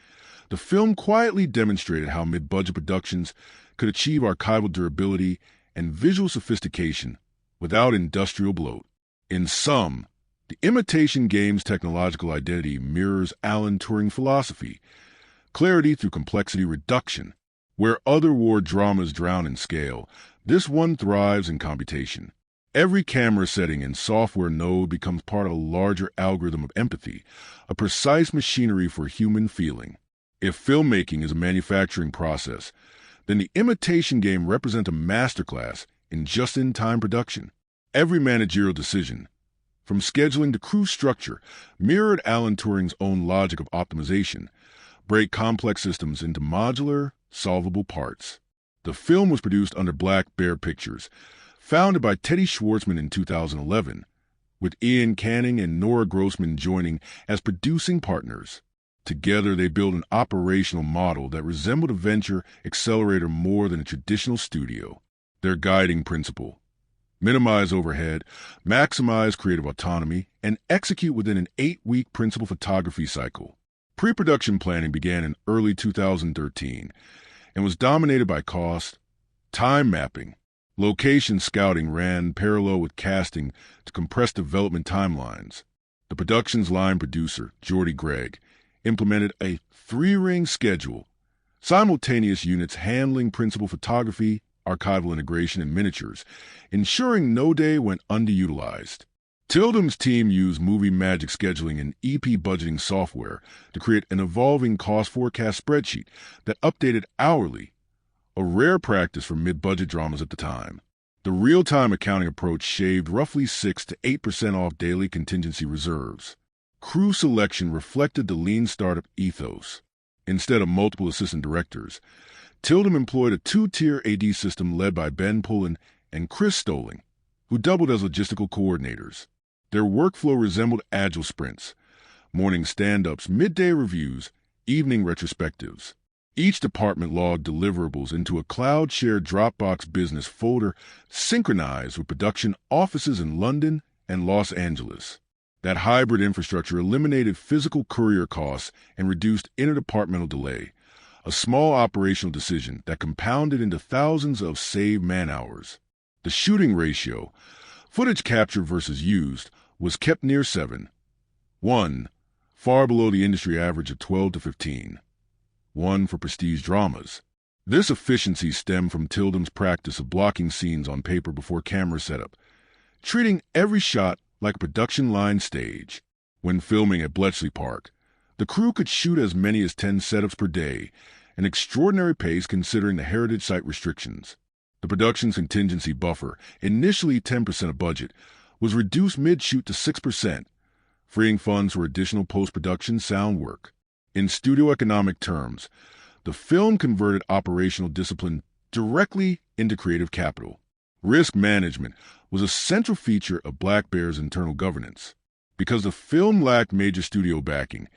the film quietly demonstrated how mid-budget productions could achieve archival durability and visual sophistication without industrial bloat. In sum, the Imitation Game's technological identity mirrors Alan Turing's philosophy, clarity through complexity reduction. Where other war dramas drown in scale, this one thrives in computation. Every camera setting and software node becomes part of a larger algorithm of empathy, a precise machinery for human feeling. If filmmaking is a manufacturing process, then the Imitation Game represents a masterclass in just-in-time production. Every managerial decision, from scheduling to crew structure, mirrored Alan Turing's own logic of optimization, break complex systems into modular, solvable parts. The film was produced under Black Bear Pictures, founded by Teddy Schwartzman in 2011, with Ian Canning and Nora Grossman joining as producing partners. Together, they built an operational model that resembled a venture accelerator more than a traditional studio. Their guiding principle: minimize overhead, maximize creative autonomy, and execute within an 8-week principal photography cycle. Pre-production planning began in early 2013 and was dominated by cost, time mapping. Location scouting ran parallel with casting to compress development timelines. The production's line producer, Jordy Gregg, implemented a 3-ring schedule, simultaneous units handling principal photography, archival integration, and miniatures, ensuring no day went underutilized. Tyldum's team used movie magic scheduling and EP budgeting software to create an evolving cost forecast spreadsheet that updated hourly, a rare practice for mid-budget dramas at the time. The real-time accounting approach shaved roughly 6 to 8% off daily contingency reserves. Crew selection reflected the lean startup ethos. Instead of multiple assistant directors, Tyldum employed a 2-tier AD system led by Ben Pullen and Chris Stoling, who doubled as logistical coordinators. Their workflow resembled agile sprints, morning stand-ups, midday reviews, evening retrospectives. Each department logged deliverables into a cloud-shared Dropbox business folder synchronized with production offices in London and Los Angeles. That hybrid infrastructure eliminated physical courier costs and reduced interdepartmental delay, a small operational decision that compounded into thousands of saved man-hours. The shooting ratio, footage captured versus used, was kept near 7:1, far below the industry average of 12 to 15. 1 for prestige dramas. This efficiency stemmed from Tyldum's practice of blocking scenes on paper before camera setup, treating every shot like a production line stage. When filming at Bletchley Park, the crew could shoot as many as 10 setups per day, an extraordinary pace considering the heritage site restrictions. The production's contingency buffer, initially 10% of budget, was reduced mid-shoot to 6%, freeing funds for additional post-production sound work. In studio economic terms, the film converted operational discipline directly into creative capital. Risk management was a central feature of Black Bear's internal governance. Because the film lacked major studio backing,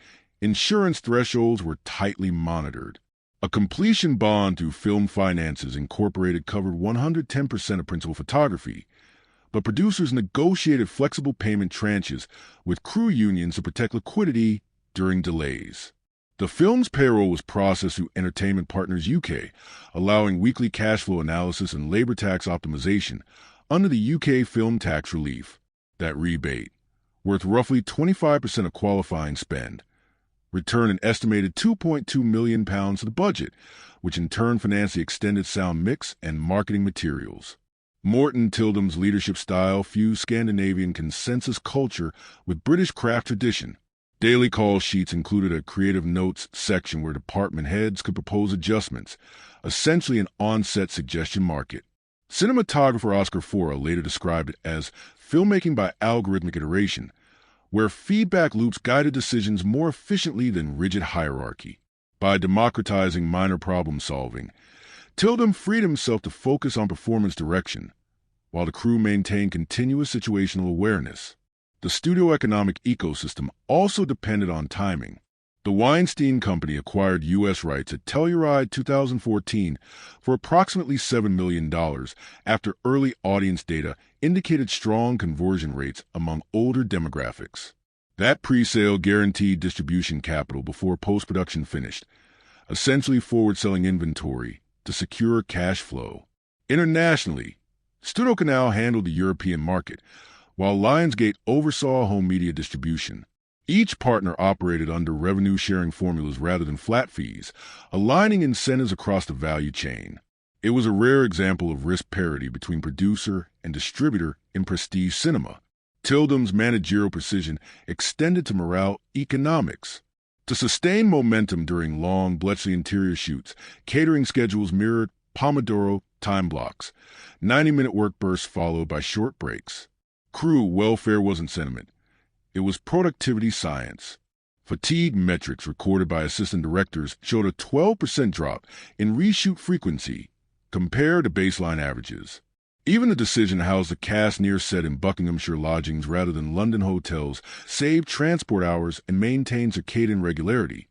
insurance thresholds were tightly monitored. A completion bond through film finances incorporated covered 110% of principal photography, but producers negotiated flexible payment tranches with crew unions to protect liquidity during delays. The film's payroll was processed through Entertainment Partners UK, allowing weekly cash flow analysis and labor tax optimization under the UK film tax relief. That rebate, worth roughly 25% of qualifying spend, returned an estimated £2.2 million to the budget, which in turn financed the extended sound mix and marketing materials. Morten Tyldum's leadership style fused Scandinavian consensus culture with British craft tradition. Daily call sheets included a creative notes section where department heads could propose adjustments, essentially an on-set suggestion market. Cinematographer Oscar Fora later described it as filmmaking by algorithmic iteration, where feedback loops guided decisions more efficiently than rigid hierarchy. By democratizing minor problem solving, Tyldum freed himself to focus on performance direction, while the crew maintained continuous situational awareness. The studio economic ecosystem also depended on timing. The Weinstein Company acquired U.S. rights at Telluride 2014 for approximately $7 million after early audience data indicated strong conversion rates among older demographics. That pre-sale guaranteed distribution capital before post-production finished, essentially forward-selling inventory to secure cash flow. Internationally, Studio Canal handled the European market, while Lionsgate oversaw home media distribution. Each partner operated under revenue-sharing formulas rather than flat fees, aligning incentives across the value chain. It was a rare example of risk parity between producer and distributor in prestige cinema. Tyldum's managerial precision extended to morale economics. To sustain momentum during long Bletchley interior shoots, catering schedules mirrored Pomodoro time blocks, 90-minute work bursts followed by short breaks. Crew welfare wasn't sentiment. It was productivity science. Fatigue metrics recorded by assistant directors showed a 12% drop in reshoot frequency compared to baseline averages. Even the decision to house the cast near set in Buckinghamshire lodgings rather than London hotels saved transport hours and maintained circadian regularity,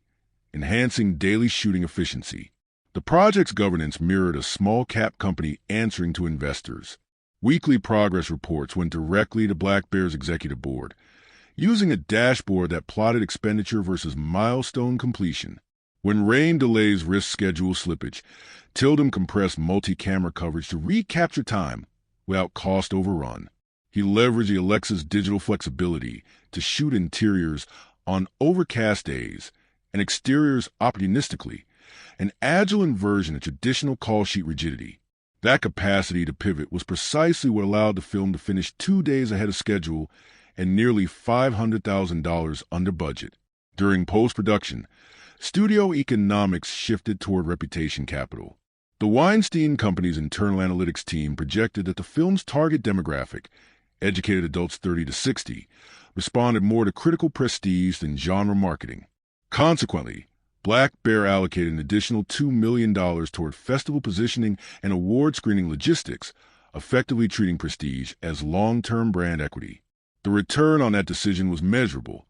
enhancing daily shooting efficiency. The project's governance mirrored a small-cap company answering to investors. Weekly progress reports went directly to Black Bear's executive board, using a dashboard that plotted expenditure versus milestone completion. When rain delays risked schedule slippage, Tyldum compressed multi-camera coverage to recapture time without cost overrun. He leveraged the Alexa's digital flexibility to shoot interiors on overcast days and exteriors opportunistically, an agile inversion of traditional call sheet rigidity. That capacity to pivot was precisely what allowed the film to finish 2 days ahead of schedule and nearly $500,000 under budget. During post-production, studio economics shifted toward reputation capital. The Weinstein Company's internal analytics team projected that the film's target demographic, educated adults 30 to 60, responded more to critical prestige than genre marketing. Consequently, Black Bear allocated an additional $2 million toward festival positioning and award screening logistics, effectively treating prestige as long-term brand equity. The return on that decision was measurable.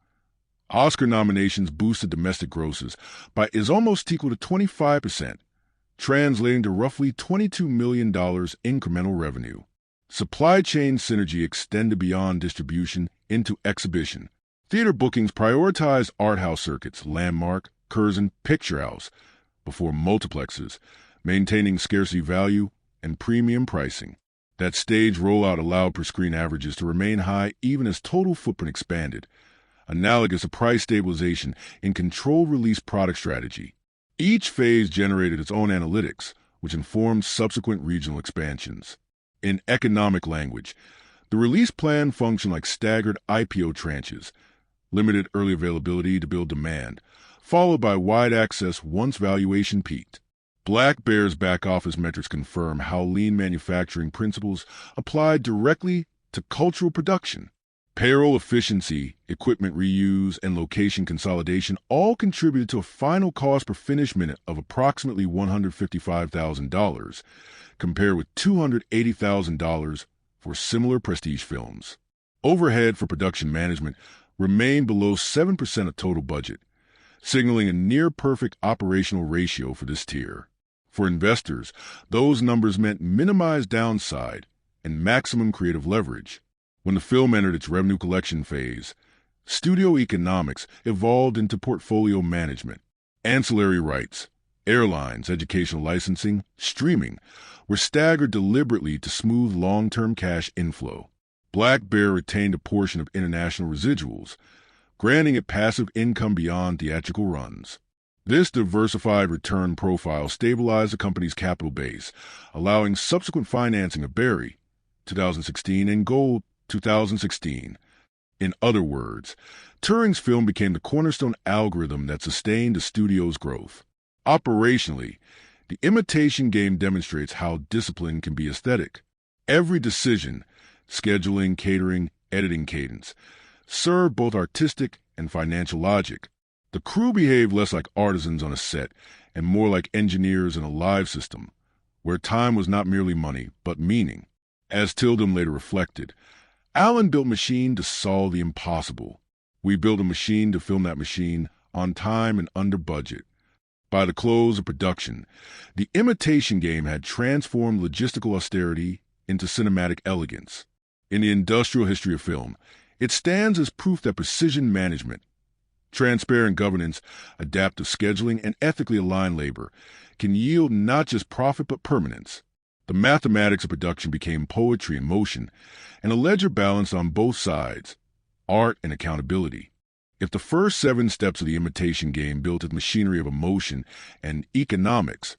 Oscar nominations boosted domestic grosses by is almost equal to 25%, translating to roughly $22 million incremental revenue. Supply chain synergy extended beyond distribution into exhibition. Theater bookings prioritized art house circuits, Landmark, Curzon, Picture House, before multiplexes, maintaining scarcity value and premium pricing. That stage rollout allowed per-screen averages to remain high even as total footprint expanded, analogous to price stabilization in controlled release product strategy. Each phase generated its own analytics, which informed subsequent regional expansions. In economic language, the release plan functioned like staggered IPO tranches, limited early availability to build demand, followed by wide access once valuation peaked. Black Bear's back-office metrics confirm how lean manufacturing principles applied directly to cultural production. Payroll efficiency, equipment reuse, and location consolidation all contributed to a final cost per finished minute of approximately $155,000, compared with $280,000 for similar prestige films. Overhead for production management remained below 7% of total budget, signaling a near-perfect operational ratio for this tier. For investors, those numbers meant minimized downside and maximum creative leverage. When the film entered its revenue collection phase, studio economics evolved into portfolio management. Ancillary rights, airlines, educational licensing, streaming were staggered deliberately to smooth long-term cash inflow. Black Bear retained a portion of international residuals, granting it passive income beyond theatrical runs. This diversified return profile stabilized the company's capital base, allowing subsequent financing of Barry, 2016, and Gold, 2016. In other words, Turing's film became the cornerstone algorithm that sustained the studio's growth. Operationally, the Imitation Game demonstrates how discipline can be aesthetic. Every decision, scheduling, catering, editing cadence, served both artistic and financial logic. The crew behaved less like artisans on a set and more like engineers in a live system, where time was not merely money, but meaning. As Tyldum later reflected, Alan built a machine to solve the impossible. We built a machine to film that machine on time and under budget. By the close of production, the Imitation Game had transformed logistical austerity into cinematic elegance. In the industrial history of film, it stands as proof that precision management, transparent governance, adaptive scheduling, and ethically aligned labor can yield not just profit but permanence. The mathematics of production became poetry in motion, and a ledger balanced on both sides, art and accountability. If the first 7 steps of the Imitation Game built a machinery of emotion and economics,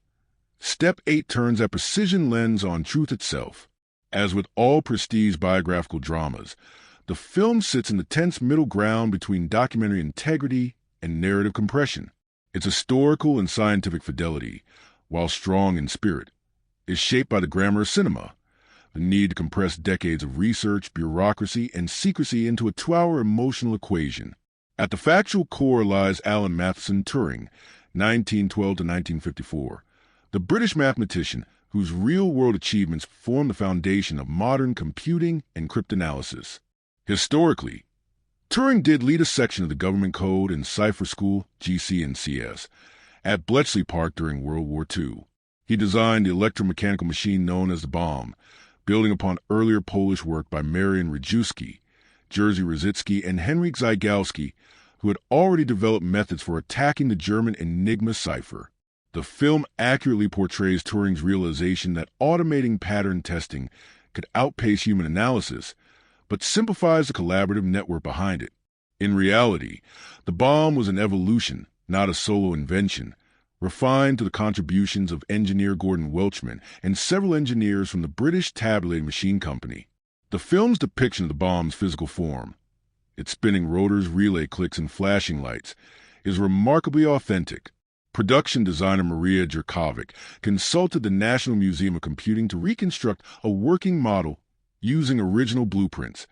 step 8 turns that precision lens on truth itself. As with all prestige biographical dramas, the film sits in the tense middle ground between documentary integrity and narrative compression. Its historical and scientific fidelity, while strong in spirit, is shaped by the grammar of cinema, the need to compress decades of research, bureaucracy, and secrecy into a 2-hour emotional equation. At the factual core lies Alan Turing, 1912 to 1954, the British mathematician whose real-world achievements form the foundation of modern computing and cryptanalysis. Historically, Turing did lead a section of the government code and cipher school, GC and CS, at Bletchley Park during World War II. He designed the electromechanical machine known as the Bombe, building upon earlier Polish work by Marian Rejewski, Jerzy Rosicki, and Henryk Zygalski, who had already developed methods for attacking the German Enigma cipher. The film accurately portrays Turing's realization that automating pattern testing could outpace human analysis, but simplifies the collaborative network behind it. In reality, the Bombe was an evolution, not a solo invention, refined to the contributions of engineer Gordon Welchman and several engineers from the British Tabulating Machine Company. The film's depiction of the Bombe's physical form, its spinning rotors, relay clicks, and flashing lights, is remarkably authentic. Production designer Maria Jerkovic consulted the National Museum of Computing to reconstruct a working model using original blueprints,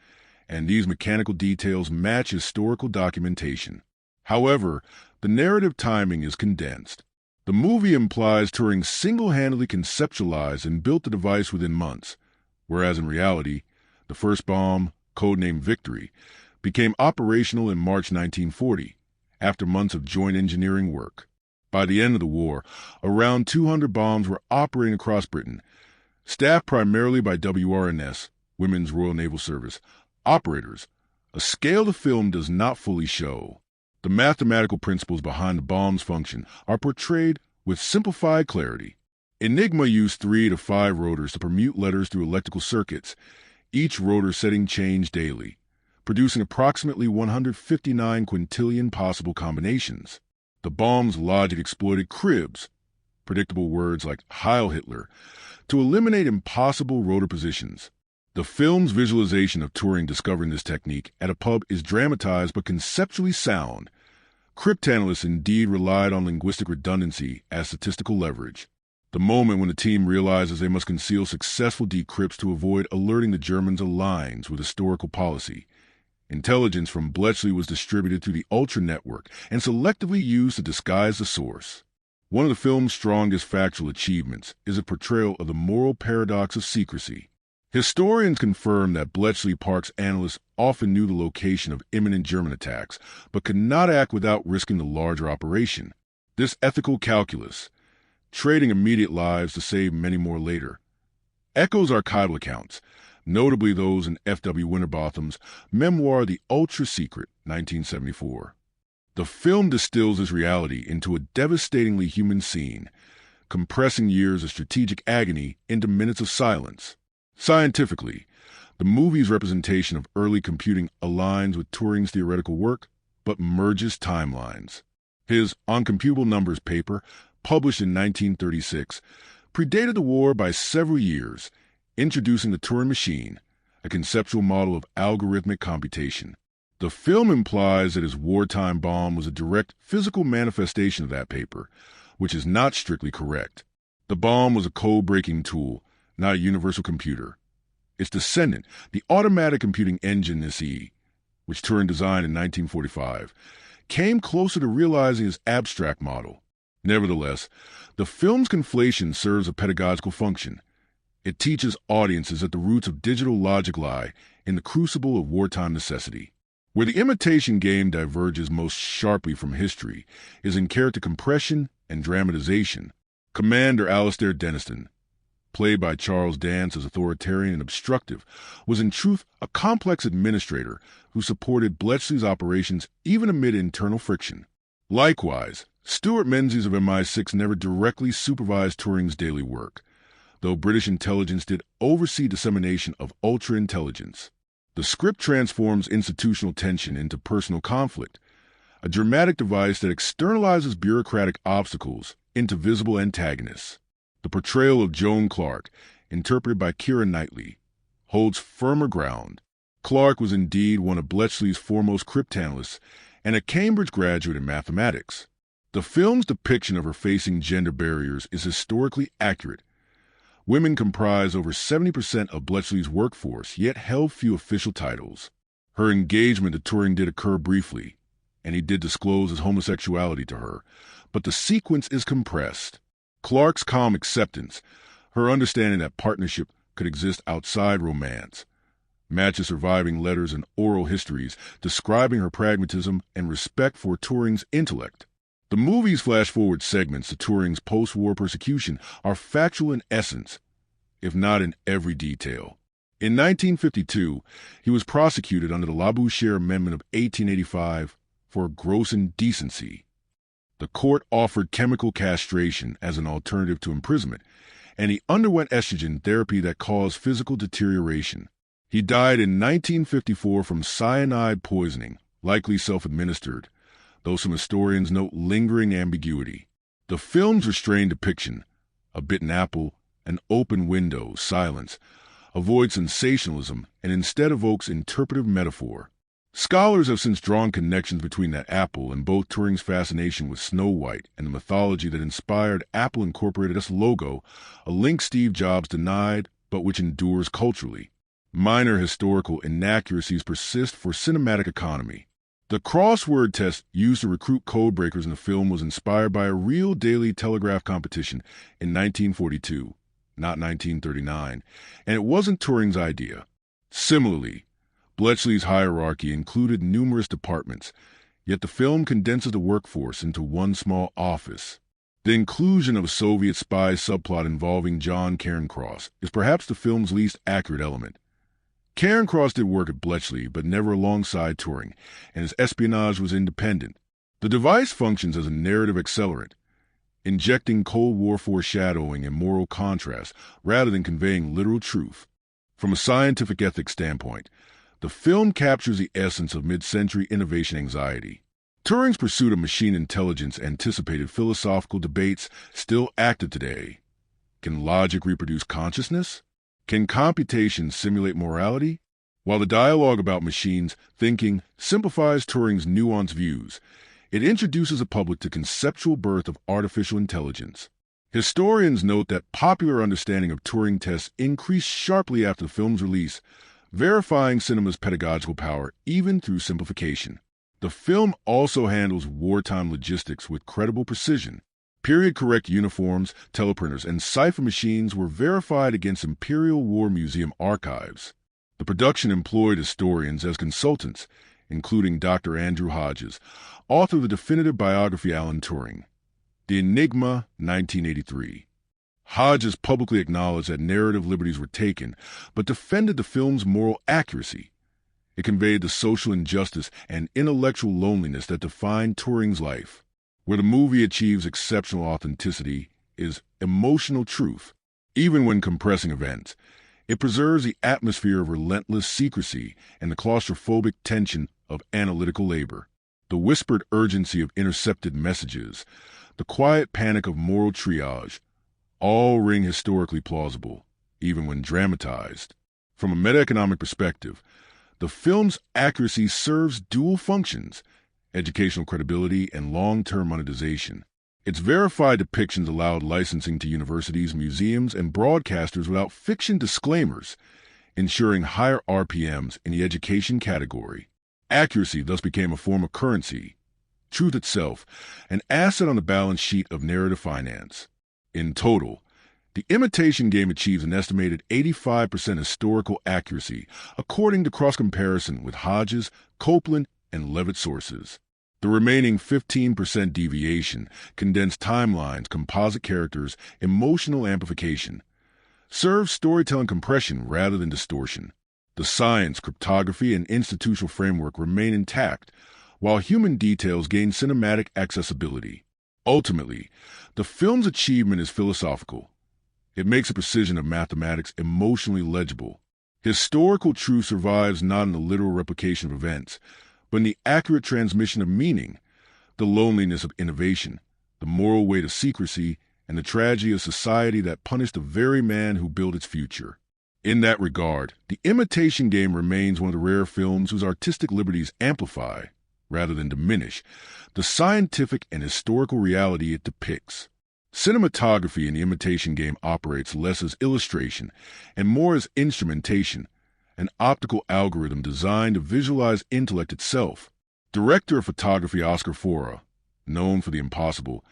and these mechanical details match historical documentation. However, the narrative timing is condensed. The movie implies Turing single-handedly conceptualized and built the device within months, whereas in reality, the first bomb, codenamed Victory, became operational in March 1940, after months of joint engineering work. By the end of the war, around 200 bombs were operating across Britain, staffed primarily by WRNS, Women's Royal Naval Service, operators, a scale the film does not fully show. The mathematical principles behind the bomb's function are portrayed with simplified clarity. Enigma used 3 to 5 rotors to permute letters through electrical circuits, each rotor setting change daily, producing approximately 159 quintillion possible combinations. The bomb's logic exploited cribs, predictable words like Heil Hitler, to eliminate impossible rotor positions. The film's visualization of Turing discovering this technique at a pub is dramatized but conceptually sound. Cryptanalysts indeed relied on linguistic redundancy as statistical leverage. The moment when the team realizes they must conceal successful decrypts to avoid alerting the Germans aligns with historical policy. Intelligence from Bletchley was distributed through the Ultra Network and selectively used to disguise the source. One of the film's strongest factual achievements is a portrayal of the moral paradox of secrecy. Historians confirm that Bletchley Park's analysts often knew the location of imminent German attacks, but could not act without risking the larger operation. This ethical calculus, trading immediate lives to save many more later, echoes archival accounts, notably those in F.W. Winterbotham's memoir The Ultra Secret, 1974. The film distills this reality into a devastatingly human scene, compressing years of strategic agony into minutes of silence. Scientifically, the movie's representation of early computing aligns with Turing's theoretical work, but merges timelines. His On Computable Numbers paper, published in 1936, predated the war by several years, introducing the Turing machine, a conceptual model of algorithmic computation. The film implies that his wartime bomb was a direct physical manifestation of that paper, which is not strictly correct. The bomb was a code-breaking tool, not a universal computer. Its descendant, the automatic computing engine SE, which Turing designed in 1945, came closer to realizing his abstract model. Nevertheless, the film's conflation serves a pedagogical function. It teaches audiences that the roots of digital logic lie in the crucible of wartime necessity. Where the Imitation Game diverges most sharply from history is in character compression and dramatization. Commander Alastair Denniston, played by Charles Dance as authoritarian and obstructive, was in truth a complex administrator who supported Bletchley's operations even amid internal friction. Likewise, Stuart Menzies of MI6 never directly supervised Turing's daily work, though British intelligence did oversee dissemination of ultra-intelligence. The script transforms institutional tension into personal conflict, a dramatic device that externalizes bureaucratic obstacles into visible antagonists. The portrayal of Joan Clark, interpreted by Keira Knightley, holds firmer ground. Clark was indeed one of Bletchley's foremost cryptanalysts and a Cambridge graduate in mathematics. The film's depiction of her facing gender barriers is historically accurate. Women comprise over 70% of Bletchley's workforce, yet held few official titles. Her engagement to Turing did occur briefly, and he did disclose his homosexuality to her, but the sequence is compressed. Clark's calm acceptance, her understanding that partnership could exist outside romance, matches surviving letters and oral histories describing her pragmatism and respect for Turing's intellect. The movie's flash-forward segments to Turing's post-war persecution are factual in essence, if not in every detail. In 1952, he was prosecuted under the Labouchere Amendment of 1885 for gross indecency. The court offered chemical castration as an alternative to imprisonment, and he underwent estrogen therapy that caused physical deterioration. He died in 1954 from cyanide poisoning, likely self-administered, though some historians note lingering ambiguity. The film's restrained depiction, a bitten apple, an open window, silence, avoids sensationalism and instead evokes interpretive metaphor. Scholars have since drawn connections between that apple and both Turing's fascination with Snow White and the mythology that inspired Apple Incorporated's logo, a link Steve Jobs denied but which endures culturally. Minor historical inaccuracies persist for cinematic economy. The crossword test used to recruit codebreakers in the film was inspired by a real Daily Telegraph competition in 1942, not 1939, and it wasn't Turing's idea. Similarly, Bletchley's hierarchy included numerous departments, yet the film condenses the workforce into one small office. The inclusion of a Soviet spy subplot involving John Cairncross is perhaps the film's least accurate element. Cairncross did work at Bletchley, but never alongside Turing, and his espionage was independent. The device functions as a narrative accelerant, injecting Cold War foreshadowing and moral contrast rather than conveying literal truth. From a scientific ethics standpoint, the film captures the essence of mid-century innovation anxiety. Turing's pursuit of machine intelligence anticipated philosophical debates still active today. Can logic reproduce consciousness? Can computation simulate morality? While the dialogue about machines thinking simplifies Turing's nuanced views, it introduces the public to conceptual birth of artificial intelligence. Historians note that popular understanding of Turing tests increased sharply after the film's release, verifying cinema's pedagogical power even through simplification. The film also handles wartime logistics with credible precision. Period-correct uniforms, teleprinters, and cipher machines were verified against Imperial War Museum archives. The production employed historians as consultants, including Dr. Andrew Hodges, author of the definitive biography Alan Turing, The Enigma, 1983. Hodges publicly acknowledged that narrative liberties were taken, but defended the film's moral accuracy. It conveyed the social injustice and intellectual loneliness that defined Turing's life. Where the movie achieves exceptional authenticity is emotional truth. Even when compressing events, it preserves the atmosphere of relentless secrecy and the claustrophobic tension of analytical labor. The whispered urgency of intercepted messages, the quiet panic of moral triage, all ring historically plausible, even when dramatized. From a meta-economic perspective, the film's accuracy serves dual functions: educational credibility and long-term monetization. Its verified depictions allowed licensing to universities, museums, and broadcasters without fiction disclaimers, ensuring higher RPMs in the education category. Accuracy thus became a form of currency, truth itself, an asset on the balance sheet of narrative finance. In total, The Imitation Game achieves an estimated 85% historical accuracy, according to cross-comparison with Hodges, Copeland, and Levitt sources. The remaining 15% deviation, condensed timelines, composite characters, emotional amplification, serves storytelling compression rather than distortion. The science, cryptography, and institutional framework remain intact, while human details gain cinematic accessibility. Ultimately, the film's achievement is philosophical. It makes the precision of mathematics emotionally legible. Historical truth survives not in the literal replication of events, but in the accurate transmission of meaning, the loneliness of innovation, the moral weight of secrecy, and the tragedy of society that punished the very man who built its future. In that regard, The Imitation Game remains one of the rare films whose artistic liberties amplify, rather than diminish, the scientific and historical reality it depicts. Cinematography in The Imitation Game operates less as illustration and more as instrumentation, an optical algorithm designed to visualize intellect itself. Director of photography Oscar Fora, known for The Impossible,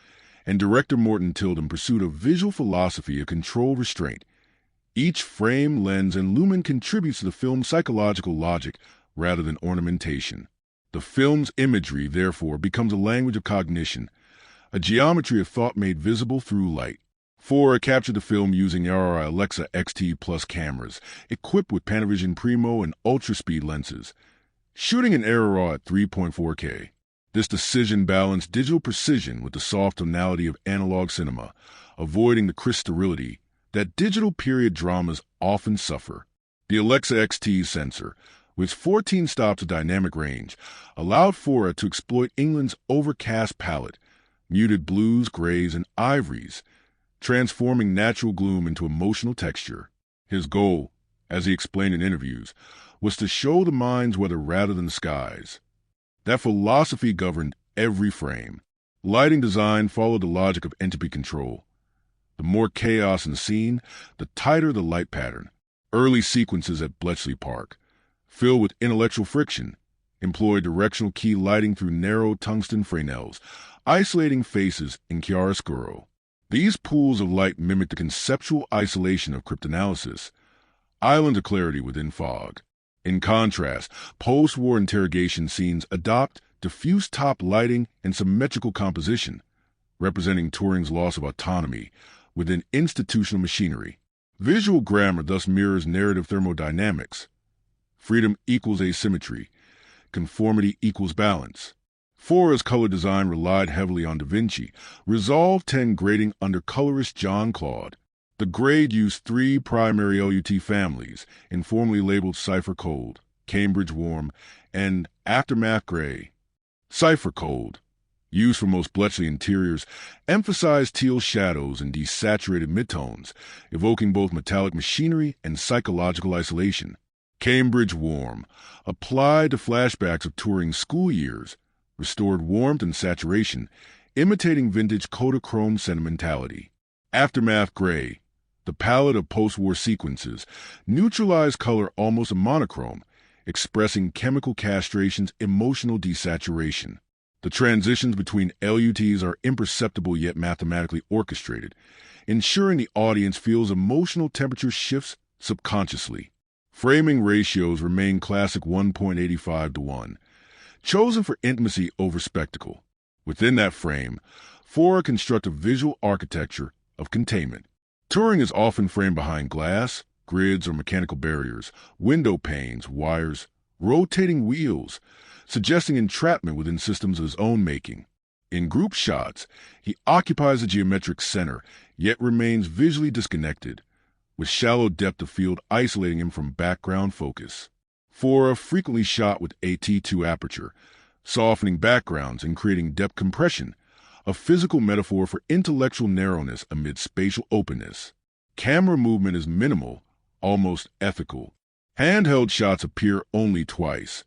and director Morten Tyldum pursued a visual philosophy of controlled restraint. Each frame, lens, and lumen contributes to the film's psychological logic rather than ornamentation. The film's imagery, therefore, becomes a language of cognition, a geometry of thought made visible through light. Fora captured the film using RRI Alexa XT Plus cameras, equipped with Panavision Primo and ultra-speed lenses, shooting in error raw at 3.4K. This decision balanced digital precision with the soft tonality of analog cinema, avoiding the crisp sterility that digital period dramas often suffer. The Alexa XT sensor, with 14 stops of dynamic range, allowed Fora to exploit England's overcast palette, muted blues, grays, and ivories, transforming natural gloom into emotional texture. His goal, as he explained in interviews, was to show the mind's weather rather than the skies. That philosophy governed every frame. Lighting design followed the logic of entropy control. The more chaos in the scene, the tighter the light pattern. Early sequences at Bletchley Park, filled with intellectual friction, employed directional key lighting through narrow tungsten Fresnels, isolating faces in chiaroscuro. These pools of light mimic the conceptual isolation of cryptanalysis, islands of clarity within fog. In contrast, post-war interrogation scenes adopt diffuse top lighting and symmetrical composition, representing Turing's loss of autonomy within institutional machinery. Visual grammar thus mirrors narrative thermodynamics. Freedom equals asymmetry. Conformity equals balance. Fora's color design relied heavily on Da Vinci, Resolve 10 grading under colorist John Claude. The grade used 3 primary LUT families, informally labeled Cipher Cold, Cambridge Warm, and Aftermath Gray. Cipher code, used for most Bletchley interiors, emphasized teal shadows and desaturated midtones, evoking both metallic machinery and psychological isolation. Cambridge warm, applied to flashbacks of Turing's school years, restored warmth and saturation, imitating vintage Kodachrome sentimentality. Aftermath gray, the palette of post-war sequences, neutralized color almost a monochrome, expressing chemical castration's emotional desaturation. The transitions between LUTs are imperceptible yet mathematically orchestrated, ensuring the audience feels emotional temperature shifts subconsciously. Framing ratios remain classic 1.85 to 1, chosen for intimacy over spectacle. Within that frame, Fora construct a visual architecture of containment. Turing is often framed behind glass, grids, or mechanical barriers, window panes, wires, rotating wheels, suggesting entrapment within systems of his own making. In group shots, he occupies the geometric center, yet remains visually disconnected, with shallow depth of field isolating him from background focus. Fora frequently shot with AT2 aperture, softening backgrounds and creating depth compression, a physical metaphor for intellectual narrowness amid spatial openness. Camera movement is minimal, almost ethical. Handheld shots appear only twice.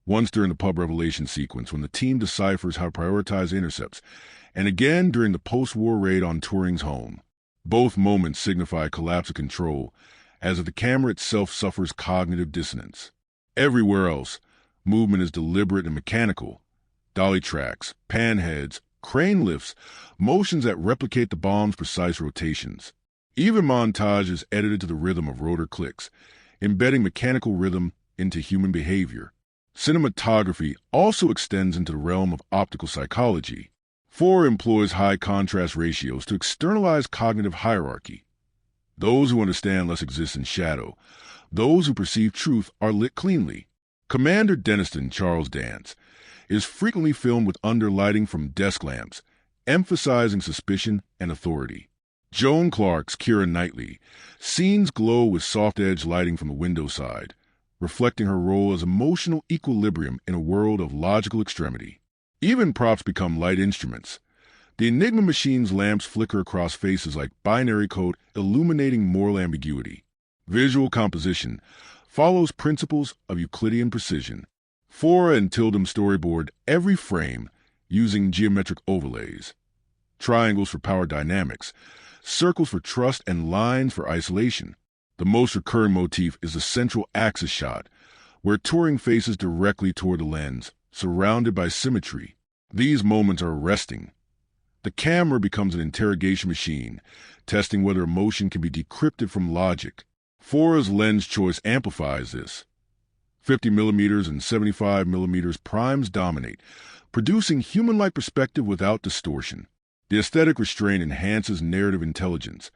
Once during the pub revelation sequence when the team deciphers how to prioritize intercepts, and again during the post-war raid on Turing's home. Both moments signify collapse of control, as if the camera itself suffers cognitive dissonance. Everywhere else, movement is deliberate and mechanical. Dolly tracks, pan heads, crane lifts, motions that replicate the bomb's precise rotations. Even montage is edited to the rhythm of rotor clicks, embedding mechanical rhythm into human behavior. Cinematography also extends into the realm of optical psychology. Fora employs high contrast ratios to externalize cognitive hierarchy. Those who understand less exist in shadow. Those who perceive truth are lit cleanly. Commander Denniston, Charles Dance, is frequently filmed with underlighting from desk lamps, emphasizing suspicion and authority. Joan Clark's Keira Knightley, scenes glow with soft-edge lighting from the window side, reflecting her role as emotional equilibrium in a world of logical extremity. Even props become light instruments. The Enigma machine's lamps flicker across faces like binary code, illuminating moral ambiguity. Visual composition follows principles of Euclidean precision. Fora and Tyldum storyboard every frame using geometric overlays. Triangles for power dynamics, circles for trust, and lines for isolation. The most recurring motif is the central axis shot, where Turing faces directly toward the lens, surrounded by symmetry. These moments are arresting. The camera becomes an interrogation machine, testing whether emotion can be decrypted from logic. Fora's lens choice amplifies this. 50mm and 75mm primes dominate, producing human-like perspective without distortion. The aesthetic restraint enhances narrative intelligence.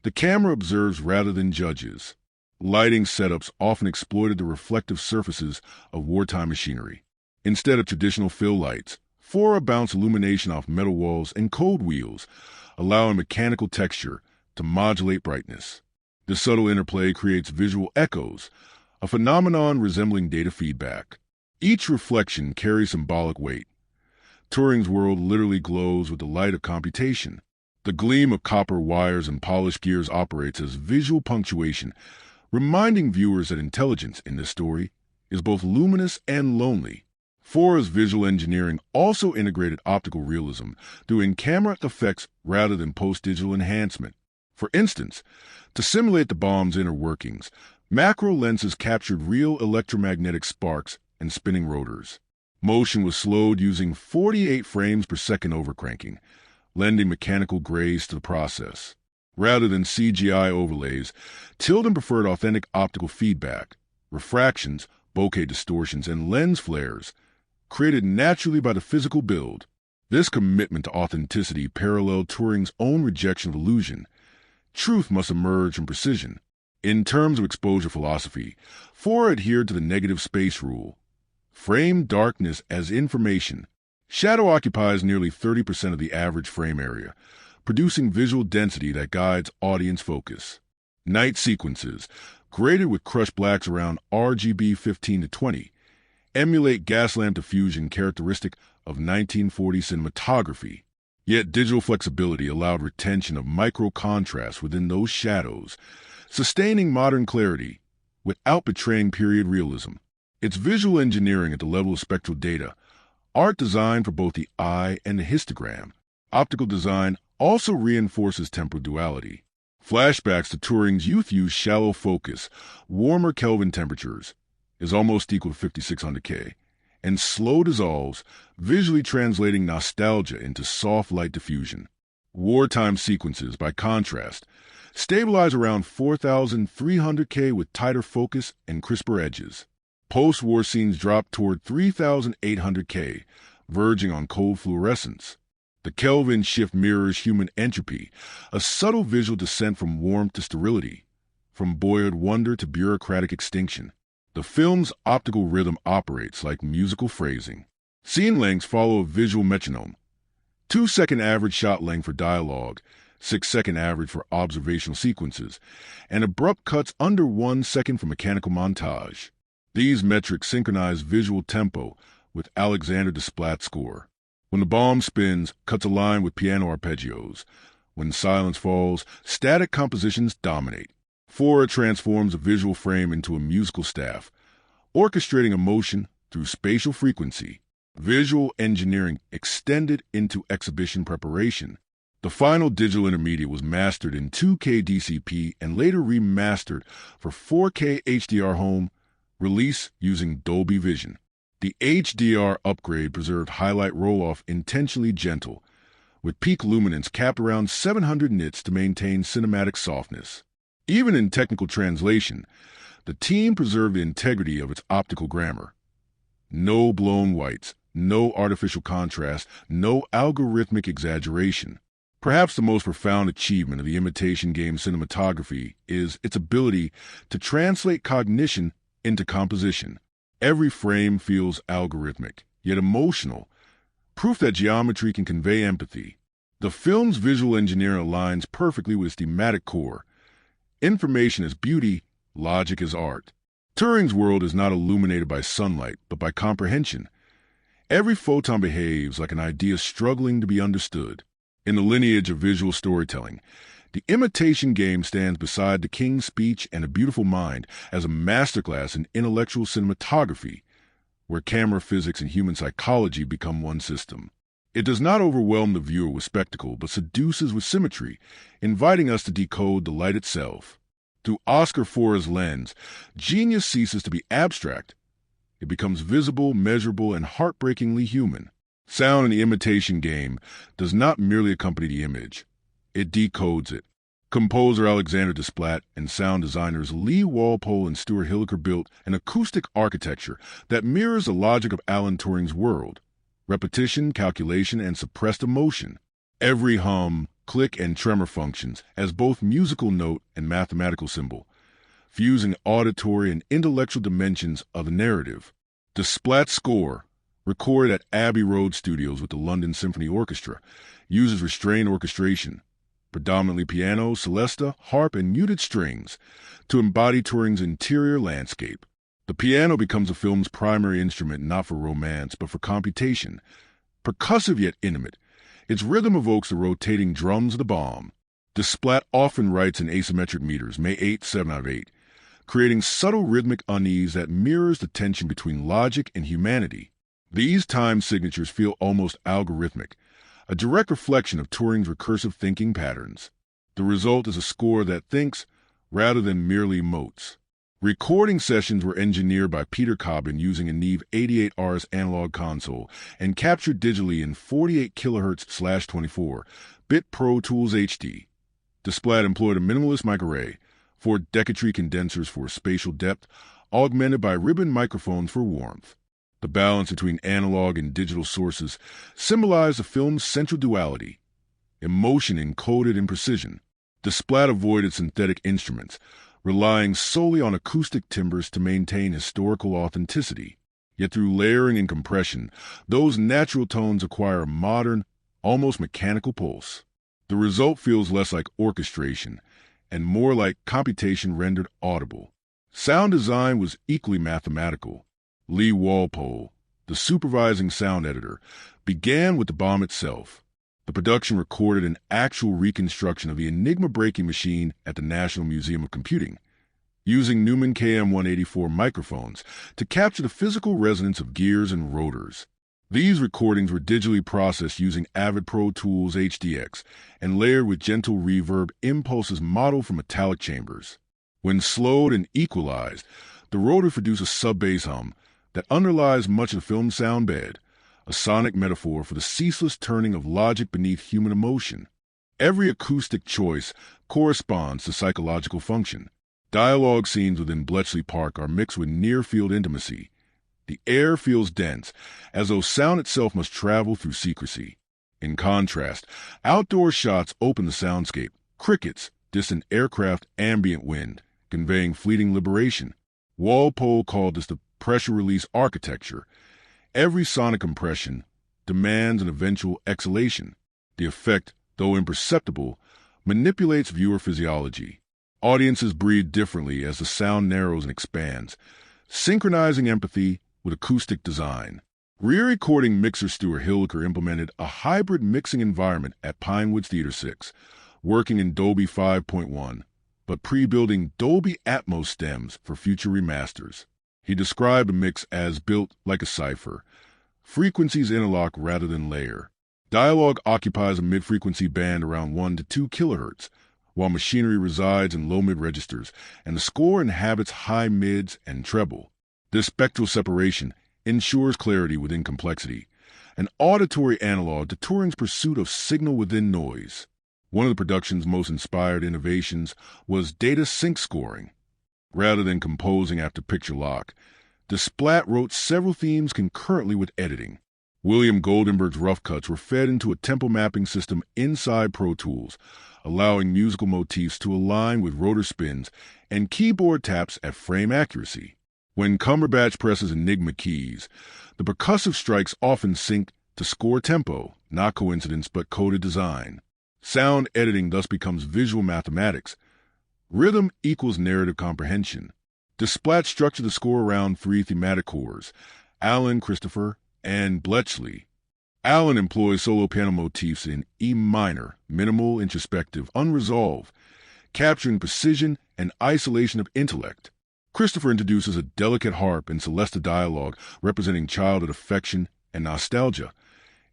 The camera observes rather than judges. Lighting setups often exploited the reflective surfaces of wartime machinery. Instead of traditional fill lights, Fora bounced illumination off metal walls and code wheels, allowing mechanical texture to modulate brightness. This subtle interplay creates visual echoes, a phenomenon resembling data feedback. Each reflection carries symbolic weight. Turing's world literally glows with the light of computation. The gleam of copper wires and polished gears operates as visual punctuation, reminding viewers that intelligence in this story is both luminous and lonely. Fora's visual engineering also integrated optical realism through in-camera effects rather than post-digital enhancement. For instance, to simulate the bomb's inner workings, macro lenses captured real electromagnetic sparks and spinning rotors. Motion was slowed using 48 frames per second overcranking, lending mechanical grace to the process. Rather than CGI overlays, Tyldum preferred authentic optical feedback, refractions, bokeh distortions, and lens flares, created naturally by the physical build. This commitment to authenticity paralleled Turing's own rejection of illusion. Truth must emerge from precision. In terms of exposure philosophy, Fora adhered to the negative space rule. Frame darkness as information. Shadow occupies nearly 30% of the average frame area, producing visual density that guides audience focus. Night sequences, graded with crushed blacks around RGB 15 to 20, emulate gas lamp diffusion characteristic of 1940 cinematography. Yet digital flexibility allowed retention of micro-contrast within those shadows, sustaining modern clarity without betraying period realism. It's visual engineering at the level of spectral data, art designed for both the eye and the histogram. Optical design also reinforces temporal duality. Flashbacks to Turing's youth use shallow focus, warmer Kelvin temperatures, is almost equal to 5600K, and slow dissolves, visually translating nostalgia into soft light diffusion. Wartime sequences, by contrast, stabilize around 4300K with tighter focus and crisper edges. Post-war scenes drop toward 3800K, verging on cold fluorescence. The Kelvin shift mirrors human entropy, a subtle visual descent from warmth to sterility, from boyhood wonder to bureaucratic extinction. The film's optical rhythm operates like musical phrasing. Scene lengths follow a visual metronome. 2-second average shot length for dialogue, 6-second average for observational sequences, and abrupt cuts under 1 second for mechanical montage. These metrics synchronize visual tempo with Alexander Desplat's score. When the bombe spins, cuts align with piano arpeggios. When silence falls, static compositions dominate. Fora transforms a visual frame into a musical staff, orchestrating emotion through spatial frequency. Visual engineering extended into exhibition preparation. The final digital intermediate was mastered in 2K DCP and later remastered for 4K HDR home release using Dolby Vision. The HDR upgrade preserved highlight roll-off intentionally gentle, with peak luminance capped around 700 nits to maintain cinematic softness. Even in technical translation, the team preserved the integrity of its optical grammar. No blown whites, no artificial contrast, no algorithmic exaggeration. Perhaps the most profound achievement of the Imitation Game cinematography is its ability to translate cognition into composition. Every frame feels algorithmic, yet emotional, proof that geometry can convey empathy. The film's visual engineering aligns perfectly with its thematic core. Information is beauty, logic is art. Turing's world is not illuminated by sunlight, but by comprehension. Every photon behaves like an idea struggling to be understood. In the lineage of visual storytelling, The Imitation Game stands beside The King's Speech and A Beautiful Mind as a masterclass in intellectual cinematography, where camera physics and human psychology become one system. It does not overwhelm the viewer with spectacle, but seduces with symmetry, inviting us to decode the light itself. Through Oscar Fora's lens, genius ceases to be abstract. It becomes visible, measurable, and heartbreakingly human. Sound in The Imitation Game does not merely accompany the image. It decodes it. Composer Alexander Desplat and sound designers Lee Walpole and Stuart Hilliker built an acoustic architecture that mirrors the logic of Alan Turing's world. Repetition, calculation, and suppressed emotion. Every hum, click, and tremor functions as both musical note and mathematical symbol, fusing auditory and intellectual dimensions of the narrative. Desplat's score, recorded at Abbey Road Studios with the London Symphony Orchestra, uses restrained orchestration, predominantly piano, celesta, harp, and muted strings, to embody Turing's interior landscape. The piano becomes the film's primary instrument not for romance, but for computation. Percussive yet intimate, its rhythm evokes the rotating drums of the bombe. Desplat often writes in asymmetric meters, May 8, 7 out of 8, creating subtle rhythmic unease that mirrors the tension between logic and humanity. These time signatures feel almost algorithmic, a direct reflection of Turing's recursive thinking patterns. The result is a score that thinks rather than merely emotes. Recording sessions were engineered by Peter Cobbin using a Neve 88R's analog console and captured digitally in 48 kHz/24 bit Pro Tools HD. Desplat employed a minimalist microarray, 4 Decatree condensers for spatial depth, augmented by ribbon microphones for warmth. The balance between analog and digital sources symbolized the film's central duality, emotion encoded in precision. Desplat avoided synthetic instruments, relying solely on acoustic timbres to maintain historical authenticity. Yet through layering and compression, those natural tones acquire a modern, almost mechanical pulse. The result feels less like orchestration and more like computation rendered audible. Sound design was equally mathematical. Lee Walpole, the supervising sound editor, began with the bomb itself. The production recorded an actual reconstruction of the Enigma braking machine at the National Museum of Computing, using Newman KM184 microphones to capture the physical resonance of gears and rotors. These recordings were digitally processed using Avid Pro Tools HDX and layered with gentle reverb impulses modeled from metallic chambers. When slowed and equalized, the rotors produce a sub-bass hum that underlies much of the film's sound bed, a sonic metaphor for the ceaseless turning of logic beneath human emotion. Every acoustic choice corresponds to psychological function. Dialogue scenes within Bletchley Park are mixed with near-field intimacy. The air feels dense, as though sound itself must travel through secrecy. In contrast, outdoor shots open the soundscape: crickets, distant aircraft, ambient wind, conveying fleeting liberation. Walpole called this the pressure-release architecture. Every sonic compression demands an eventual exhalation. The effect, though imperceptible, manipulates viewer physiology. Audiences breathe differently as the sound narrows and expands, synchronizing empathy with acoustic design. Re-recording mixer Stuart Hilliker implemented a hybrid mixing environment at Pinewoods Theater 6, working in Dolby 5.1, but pre-building Dolby Atmos stems for future remasters. He described the mix as built like a cipher. Frequencies interlock rather than layer. Dialogue occupies a mid-frequency band around 1 to 2 kHz, while machinery resides in low-mid registers, and the score inhabits high mids and treble. This spectral separation ensures clarity within complexity, an auditory analog to Turing's pursuit of signal within noise. One of the production's most inspired innovations was data sync scoring. Rather than composing after picture lock, Desplat wrote several themes concurrently with editing. William Goldenberg's rough cuts were fed into a tempo mapping system inside Pro Tools, allowing musical motifs to align with rotor spins and keyboard taps at frame accuracy. When Cumberbatch presses Enigma keys, the percussive strikes often sync to score tempo, not coincidence but coded design. Sound editing thus becomes visual mathematics. Rhythm equals narrative comprehension. Desplat structured the score around 3 thematic cores: Alan, Christopher, and Bletchley. Alan employs solo piano motifs in E minor, minimal, introspective, unresolved, capturing precision and isolation of intellect. Christopher introduces a delicate harp and celesta dialogue representing childhood affection and nostalgia.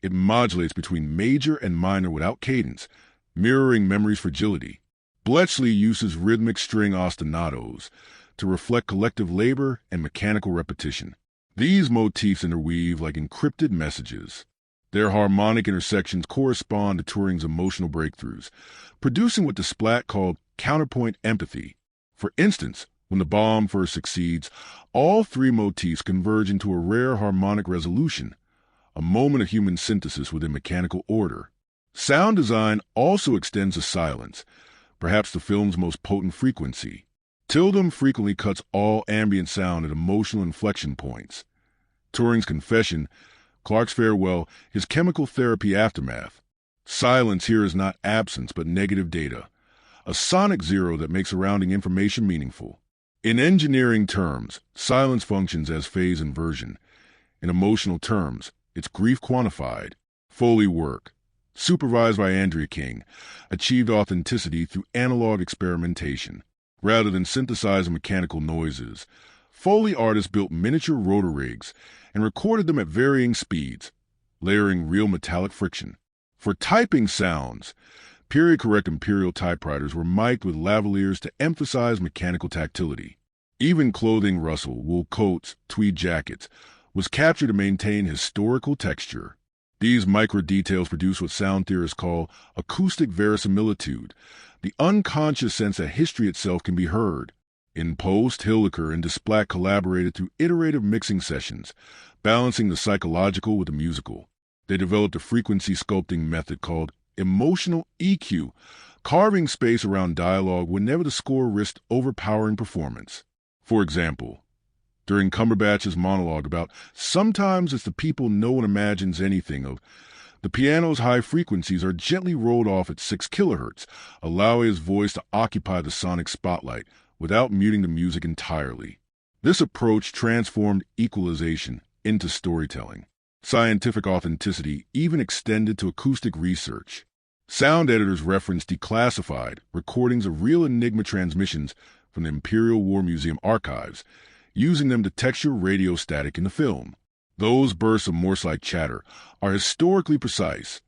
It modulates between major and minor without cadence, mirroring memory's fragility. Bletchley uses rhythmic string ostinatos to reflect collective labor and mechanical repetition. These motifs interweave like encrypted messages. Their harmonic intersections correspond to Turing's emotional breakthroughs, producing what Desplat called counterpoint empathy. For instance, when the bomb first succeeds, all 3 motifs converge into a rare harmonic resolution, a moment of human synthesis within mechanical order. Sound design also extends to silence, perhaps the film's most potent frequency. Tyldum frequently cuts all ambient sound at emotional inflection points. Turing's Confession, Clarke's Farewell, his chemical therapy aftermath. Silence here is not absence but negative data, a sonic zero that makes surrounding information meaningful. In engineering terms, silence functions as phase inversion. In emotional terms, it's grief quantified. Foley work, supervised by Andrea King, achieved authenticity through analog experimentation. Rather than synthesizing mechanical noises, Foley artists built miniature rotor rigs and recorded them at varying speeds, layering real metallic friction. For typing sounds, period-correct imperial typewriters were mic'd with lavaliers to emphasize mechanical tactility. Even clothing rustle, wool coats, tweed jackets, was captured to maintain historical texture. These micro-details produce what sound theorists call acoustic verisimilitude, the unconscious sense that history itself can be heard. In post, Hilliker and Desplat collaborated through iterative mixing sessions, balancing the psychological with the musical. They developed a frequency sculpting method called emotional EQ, carving space around dialogue whenever the score risked overpowering performance. For example, during Cumberbatch's monologue about "sometimes it's the people no one imagines anything of," the piano's high frequencies are gently rolled off at 6 kHz, allowing his voice to occupy the sonic spotlight without muting the music entirely. This approach transformed equalization into storytelling. Scientific authenticity even extended to acoustic research. Sound editors referenced declassified recordings of real Enigma transmissions from the Imperial War Museum archives, using them to texture radio static in the film. Those bursts of Morse-like chatter are historically precise.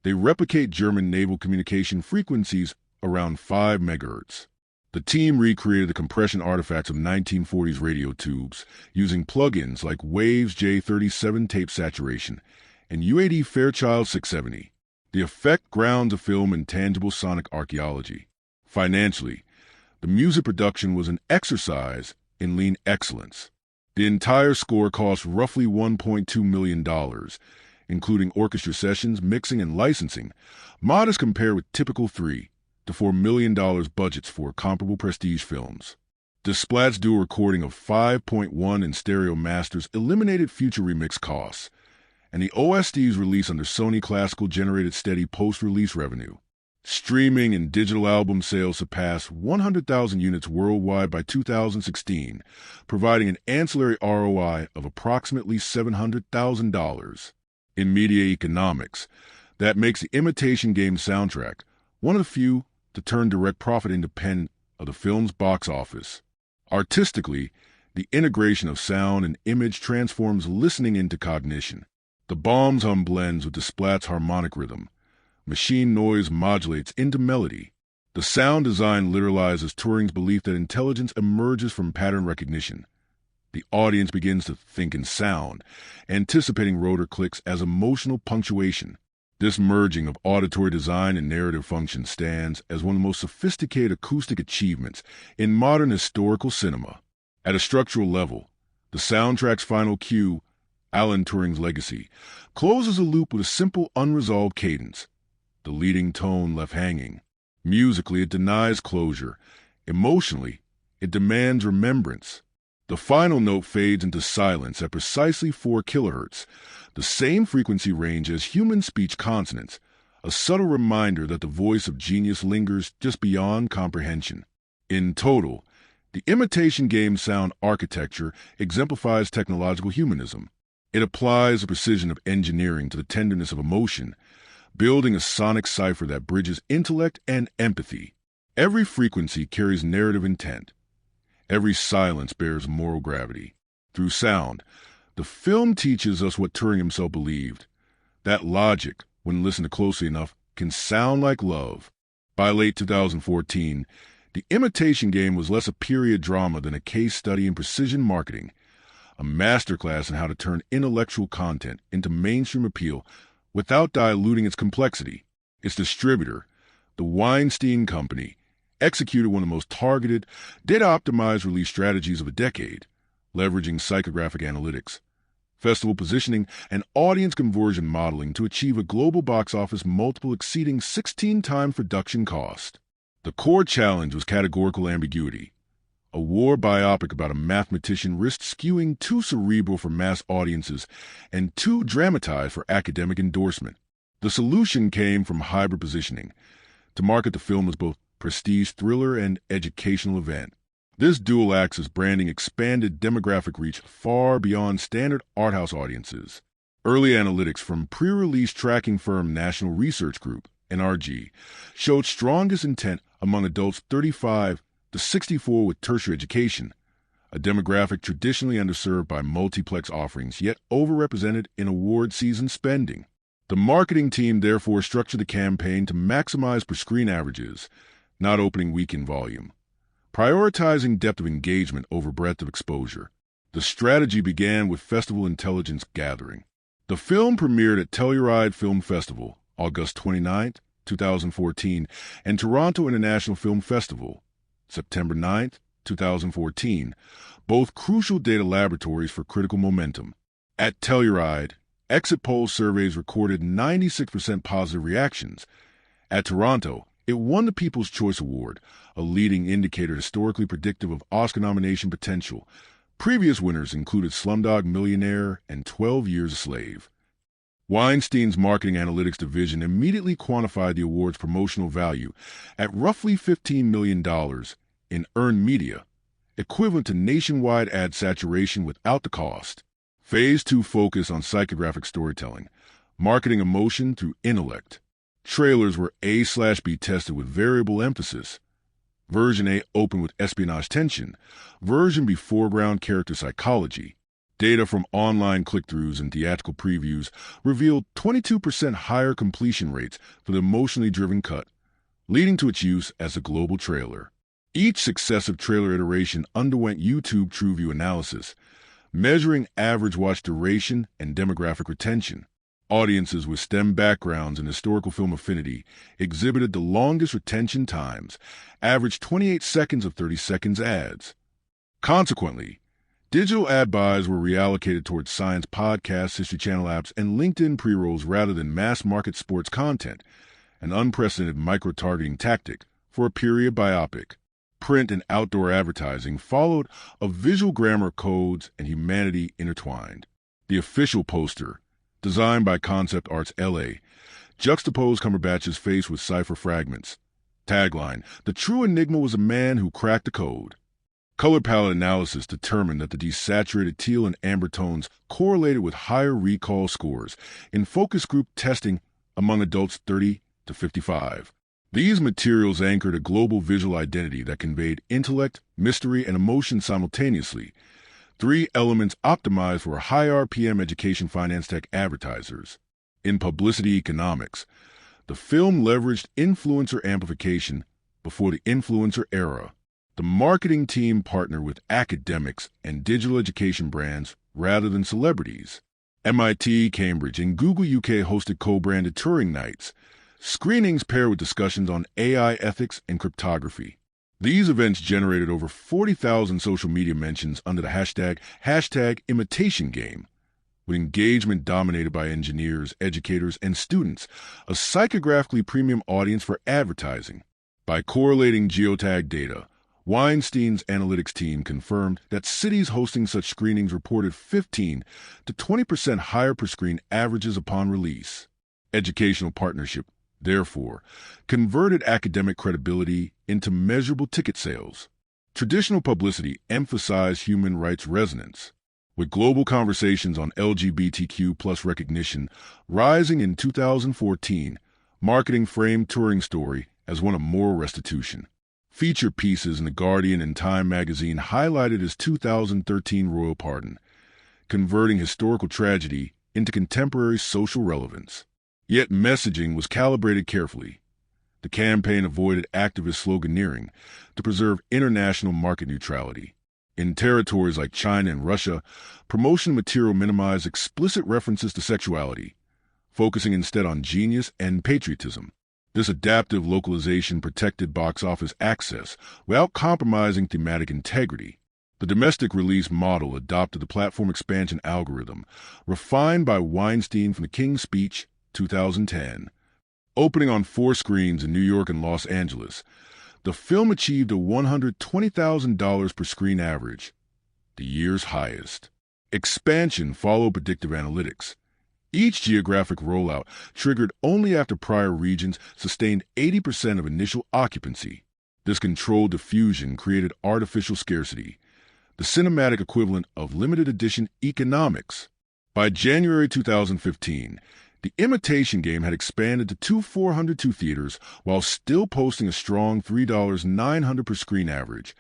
They replicate German naval communication frequencies around 5 MHz. The team recreated the compression artifacts of 1940s radio tubes using plugins like Waves J37 tape saturation and UAD Fairchild 670. The effect grounds a film in tangible sonic archaeology. Financially, the music production was an exercise in lean excellence. The entire score cost roughly $1.2 million, including orchestra sessions, mixing, and licensing, modest compared with typical $3 to $4 million budgets for comparable prestige films. Desplat's dual recording of 5.1 in stereo masters eliminated future remix costs, and the OST's release under Sony Classical generated steady post-release revenue. Streaming and digital album sales surpassed 100,000 units worldwide by 2016, providing an ancillary ROI of approximately $700,000. In media economics, that makes the Imitation Game soundtrack one of the few to turn direct profit independent of the film's box office. Artistically, the integration of sound and image transforms listening into cognition. The Bombe's hum blends with Desplat's harmonic rhythm. Machine noise modulates into melody. The sound design literalizes Turing's belief that intelligence emerges from pattern recognition. The audience begins to think in sound, anticipating rotor clicks as emotional punctuation. This merging of auditory design and narrative function stands as one of the most sophisticated acoustic achievements in modern historical cinema. At a structural level, the soundtrack's final cue, Alan Turing's Legacy, closes a loop with a simple, unresolved cadence. The leading tone left hanging. Musically, it denies closure. Emotionally, it demands remembrance. The final note fades into silence at precisely 4 kHz, the same frequency range as human speech consonants, a subtle reminder that the voice of genius lingers just beyond comprehension. In total, the Imitation Game sound architecture exemplifies technological humanism. It applies the precision of engineering to the tenderness of emotion, building a sonic cipher that bridges intellect and empathy. Every frequency carries narrative intent. Every silence bears moral gravity. Through sound, the film teaches us what Turing himself believed. That logic, when listened to closely enough, can sound like love. By late 2014, The Imitation Game was less a period drama than a case study in precision marketing, a masterclass in how to turn intellectual content into mainstream appeal without diluting its complexity. Its distributor, the Weinstein Company, executed one of the most targeted, data-optimized release strategies of a decade, leveraging psychographic analytics, festival positioning, and audience conversion modeling to achieve a global box office multiple exceeding 16 times production cost. The core challenge was categorical ambiguity. A war biopic about a mathematician risked skewing too cerebral for mass audiences and too dramatized for academic endorsement. The solution came from hybrid positioning, to market the film as both prestige thriller and educational event. This dual axis branding expanded demographic reach far beyond standard art house audiences. Early analytics from pre-release tracking firm National Research Group, NRG, showed strongest intent among adults 35 to 64 with tertiary education, a demographic traditionally underserved by multiplex offerings yet overrepresented in award season spending. The marketing team therefore structured the campaign to maximize per-screen averages, not opening weekend volume, prioritizing depth of engagement over breadth of exposure. The strategy began with festival intelligence gathering. The film premiered at Telluride Film Festival, August 29, 2014, and Toronto International Film Festival, September 9, 2014, both crucial data laboratories for critical momentum. At Telluride, exit poll surveys recorded 96% positive reactions. At Toronto, it won the People's Choice Award, a leading indicator historically predictive of Oscar nomination potential. Previous winners included Slumdog Millionaire and 12 Years a Slave. Weinstein's marketing analytics division immediately quantified the award's promotional value at roughly $15 million in earned media equivalent to nationwide ad saturation without the cost. Phase 2 focused on psychographic storytelling, marketing emotion through intellect. Trailers were A/B tested with variable emphasis. Version A opened with espionage tension. Version B foreground character psychology. Data from online click-throughs and theatrical previews revealed 22% higher completion rates for the emotionally driven cut, leading to its use as a global trailer. Each successive trailer iteration underwent YouTube TrueView analysis, measuring average watch duration and demographic retention. Audiences with STEM backgrounds and historical film affinity exhibited the longest retention times, averaged 28 seconds of 30 seconds ads. Consequently, digital ad buys were reallocated towards science podcasts, History Channel apps, and LinkedIn pre-rolls rather than mass-market sports content, an unprecedented micro-targeting tactic for a period biopic. Print and outdoor advertising followed of visual grammar codes and humanity intertwined. The official poster, designed by Concept Arts LA, juxtaposed Cumberbatch's face with cipher fragments. Tagline: "The true enigma was a man who cracked the code." Color palette analysis determined that the desaturated teal and amber tones correlated with higher recall scores in focus group testing among adults 30 to 55. These materials anchored a global visual identity that conveyed intellect, mystery, and emotion simultaneously, 3 elements optimized for high RPM education finance tech advertisers. In publicity economics, the film leveraged influencer amplification before the influencer era. The marketing team partnered with academics and digital education brands rather than celebrities. MIT, Cambridge, and Google UK hosted co-branded Turing nights, screenings paired with discussions on AI ethics and cryptography. These events generated over 40,000 social media mentions under the hashtag Imitation Game, with engagement dominated by engineers, educators, and students, a psychographically premium audience for advertising. By correlating geotag data, Weinstein's analytics team confirmed that cities hosting such screenings reported 15 to 20% higher per-screen averages upon release. Educational partnership, therefore, converted academic credibility into measurable ticket sales. Traditional publicity emphasized human rights resonance, with global conversations on LGBTQ+ recognition rising in 2014. Marketing framed Turing's story as one of moral restitution. Feature pieces in The Guardian and Time magazine highlighted his 2013 royal pardon, converting historical tragedy into contemporary social relevance. Yet messaging was calibrated carefully. The campaign avoided activist sloganeering to preserve international market neutrality. In territories like China and Russia, promotion material minimized explicit references to sexuality, focusing instead on genius and patriotism. This adaptive localization protected box office access without compromising thematic integrity. The domestic release model adopted the platform expansion algorithm, refined by Weinstein from The King's Speech, 2010. Opening on 4 screens in New York and Los Angeles, the film achieved a $120,000 per screen average, the year's highest. Expansion followed predictive analytics. Each geographic rollout, triggered only after prior regions, sustained 80% of initial occupancy. This controlled diffusion created artificial scarcity, the cinematic equivalent of limited edition economics. By January 2015, The Imitation Game had expanded to 402 theaters while still posting a strong $3.900 per screen average,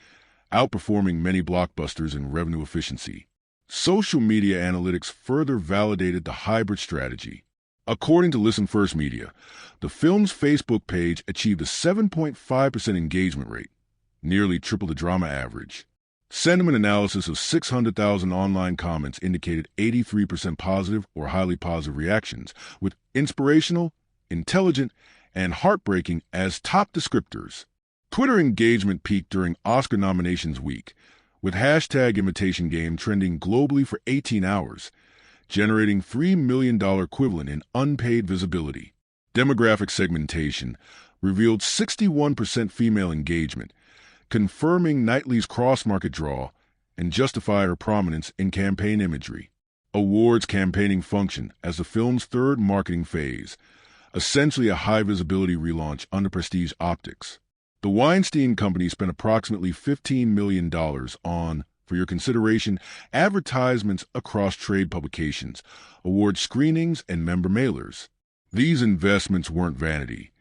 outperforming many blockbusters in revenue efficiency. Social media analytics further validated the hybrid strategy. According to Listen First Media, the film's Facebook page achieved a 7.5% engagement rate, nearly triple the drama average. Sentiment analysis of 600,000 online comments indicated 83% positive or highly positive reactions, with inspirational, intelligent, and heartbreaking as top descriptors. Twitter engagement peaked during Oscar nominations week, with hashtag Imitation Game trending globally for 18 hours, generating $3 million equivalent in unpaid visibility. Demographic segmentation revealed 61% female engagement, confirming Knightley's cross-market draw and justified her prominence in campaign imagery. Awards campaigning functioned as the film's third marketing phase, essentially a high-visibility relaunch under prestige optics. The Weinstein Company spent approximately $15 million on, for your consideration, advertisements across trade publications, award screenings, and member mailers. These investments weren't vanity.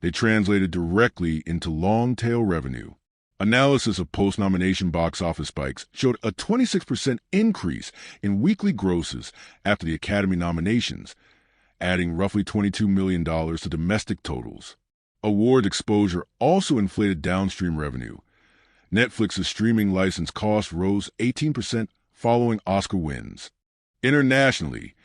They translated directly into long-tail revenue. Analysis of post-nomination box office spikes showed a 26% increase in weekly grosses after the Academy nominations, adding roughly $22 million to domestic totals. Award exposure also inflated downstream revenue. Netflix's streaming license cost rose 18% following Oscar wins. Internationally,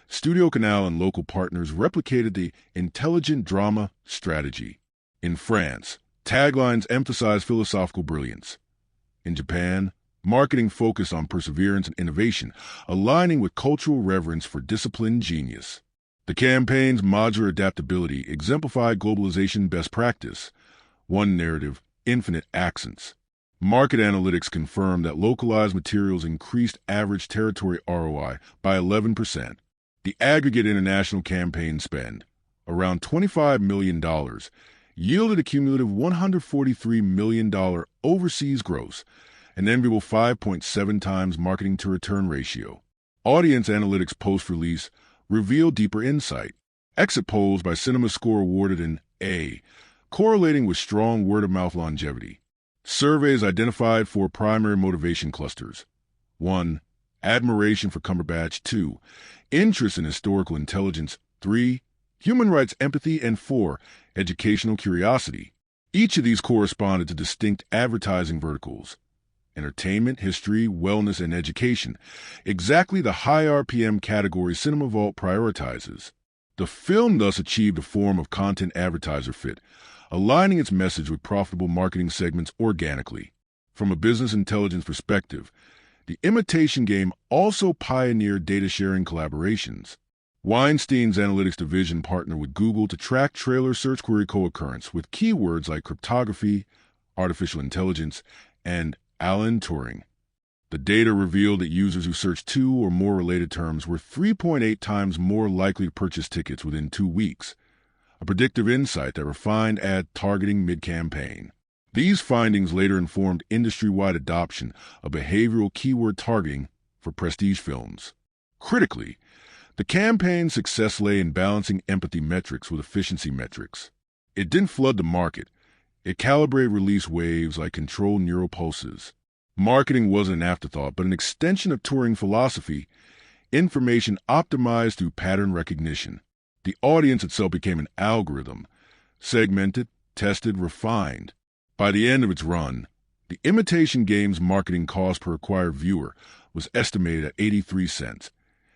Studio Canal and local partners replicated the intelligent drama strategy. In France, taglines emphasized philosophical brilliance. In Japan, marketing focused on perseverance and innovation, aligning with cultural reverence for disciplined genius. The campaign's modular adaptability exemplified globalization best practice. One narrative, infinite accents. Market analytics confirmed that localized materials increased average territory ROI by 11%. The aggregate international campaign spend, around $25 million, yielded a cumulative $143 million overseas gross, an enviable 5.7 times marketing-to-return ratio. Audience analytics post-release revealed deeper insight. Exit polls by CinemaScore awarded an A, correlating with strong word-of-mouth longevity. Surveys identified four primary motivation clusters. 1. Admiration for Cumberbatch. 2. Interest in historical intelligence. 3. Human rights empathy. And 4. Educational curiosity. Each of these corresponded to distinct advertising verticals. Entertainment, history, wellness, and education. Exactly the high RPM category Cinema Vault prioritizes. The film thus achieved a form of content advertiser fit, aligning its message with profitable marketing segments organically. From a business intelligence perspective, the Imitation Game also pioneered data-sharing collaborations. Weinstein's analytics division partnered with Google to track trailer search query co-occurrence with keywords like cryptography, artificial intelligence, and Alan Turing. The data revealed that users who searched 2 or more related terms were 3.8 times more likely to purchase tickets within 2 weeks, a predictive insight that refined ad targeting mid-campaign. These findings later informed industry-wide adoption of behavioral keyword targeting for prestige films. Critically, the campaign's success lay in balancing empathy metrics with efficiency metrics. It didn't flood the market. It calibrated release waves like controlled neural pulses. Marketing wasn't an afterthought, but an extension of Turing philosophy, information optimized through pattern recognition. The audience itself became an algorithm, segmented, tested, refined. By the end of its run, the Imitation Game's marketing cost per acquired viewer was estimated at 83 cents,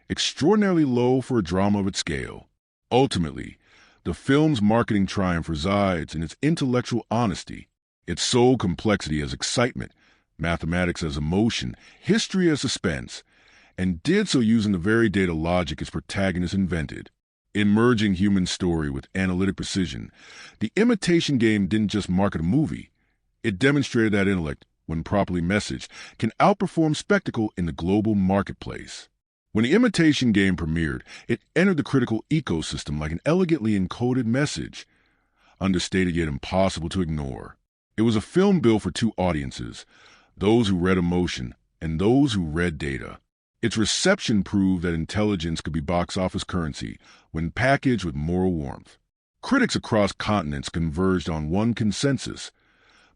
extraordinarily low for a drama of its scale. Ultimately, the film's marketing triumph resides in its intellectual honesty, its sole complexity as excitement, mathematics as emotion, history as suspense, and did so using the very data logic its protagonist invented. In merging human story with analytic precision, the Imitation Game didn't just market a movie. It demonstrated that intellect, when properly messaged, can outperform spectacle in the global marketplace. When the Imitation Game premiered, it entered the critical ecosystem like an elegantly encoded message, understated yet impossible to ignore. It was a film built for two audiences, those who read emotion and those who read data. Its reception proved that intelligence could be box office currency when packaged with moral warmth. Critics across continents converged on one consensus.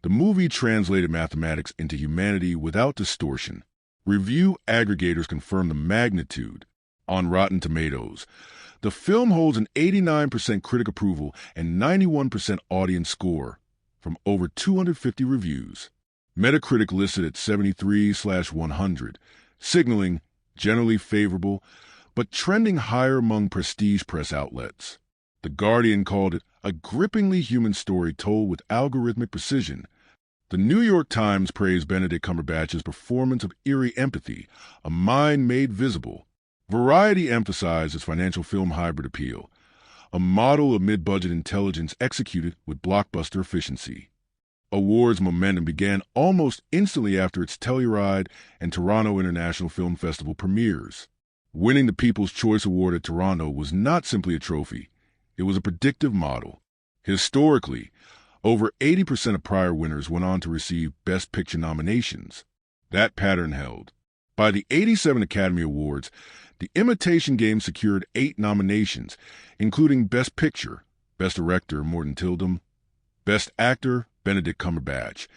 The movie translated mathematics into humanity without distortion. Review aggregators confirm the magnitude. On Rotten Tomatoes, the film holds an 89% critic approval and 91% audience score from over 250 reviews. Metacritic listed at 73/100, signaling generally favorable, but trending higher among prestige press outlets. The Guardian called it a grippingly human story told with algorithmic precision. The New York Times praised Benedict Cumberbatch's performance of eerie empathy, a mind made visible. Variety emphasized his financial film hybrid appeal, a model of mid-budget intelligence executed with blockbuster efficiency. Awards momentum began almost instantly after its Telluride and Toronto International Film Festival premieres. Winning the People's Choice Award at Toronto was not simply a trophy. It was a predictive model. Historically, Over 80% of prior winners went on to receive Best Picture nominations. That pattern held. By the 87 Academy Awards, The Imitation Game secured 8 nominations, including Best Picture, Best Director Morten Tyldum, Best Actor Benedict Cumberbatch,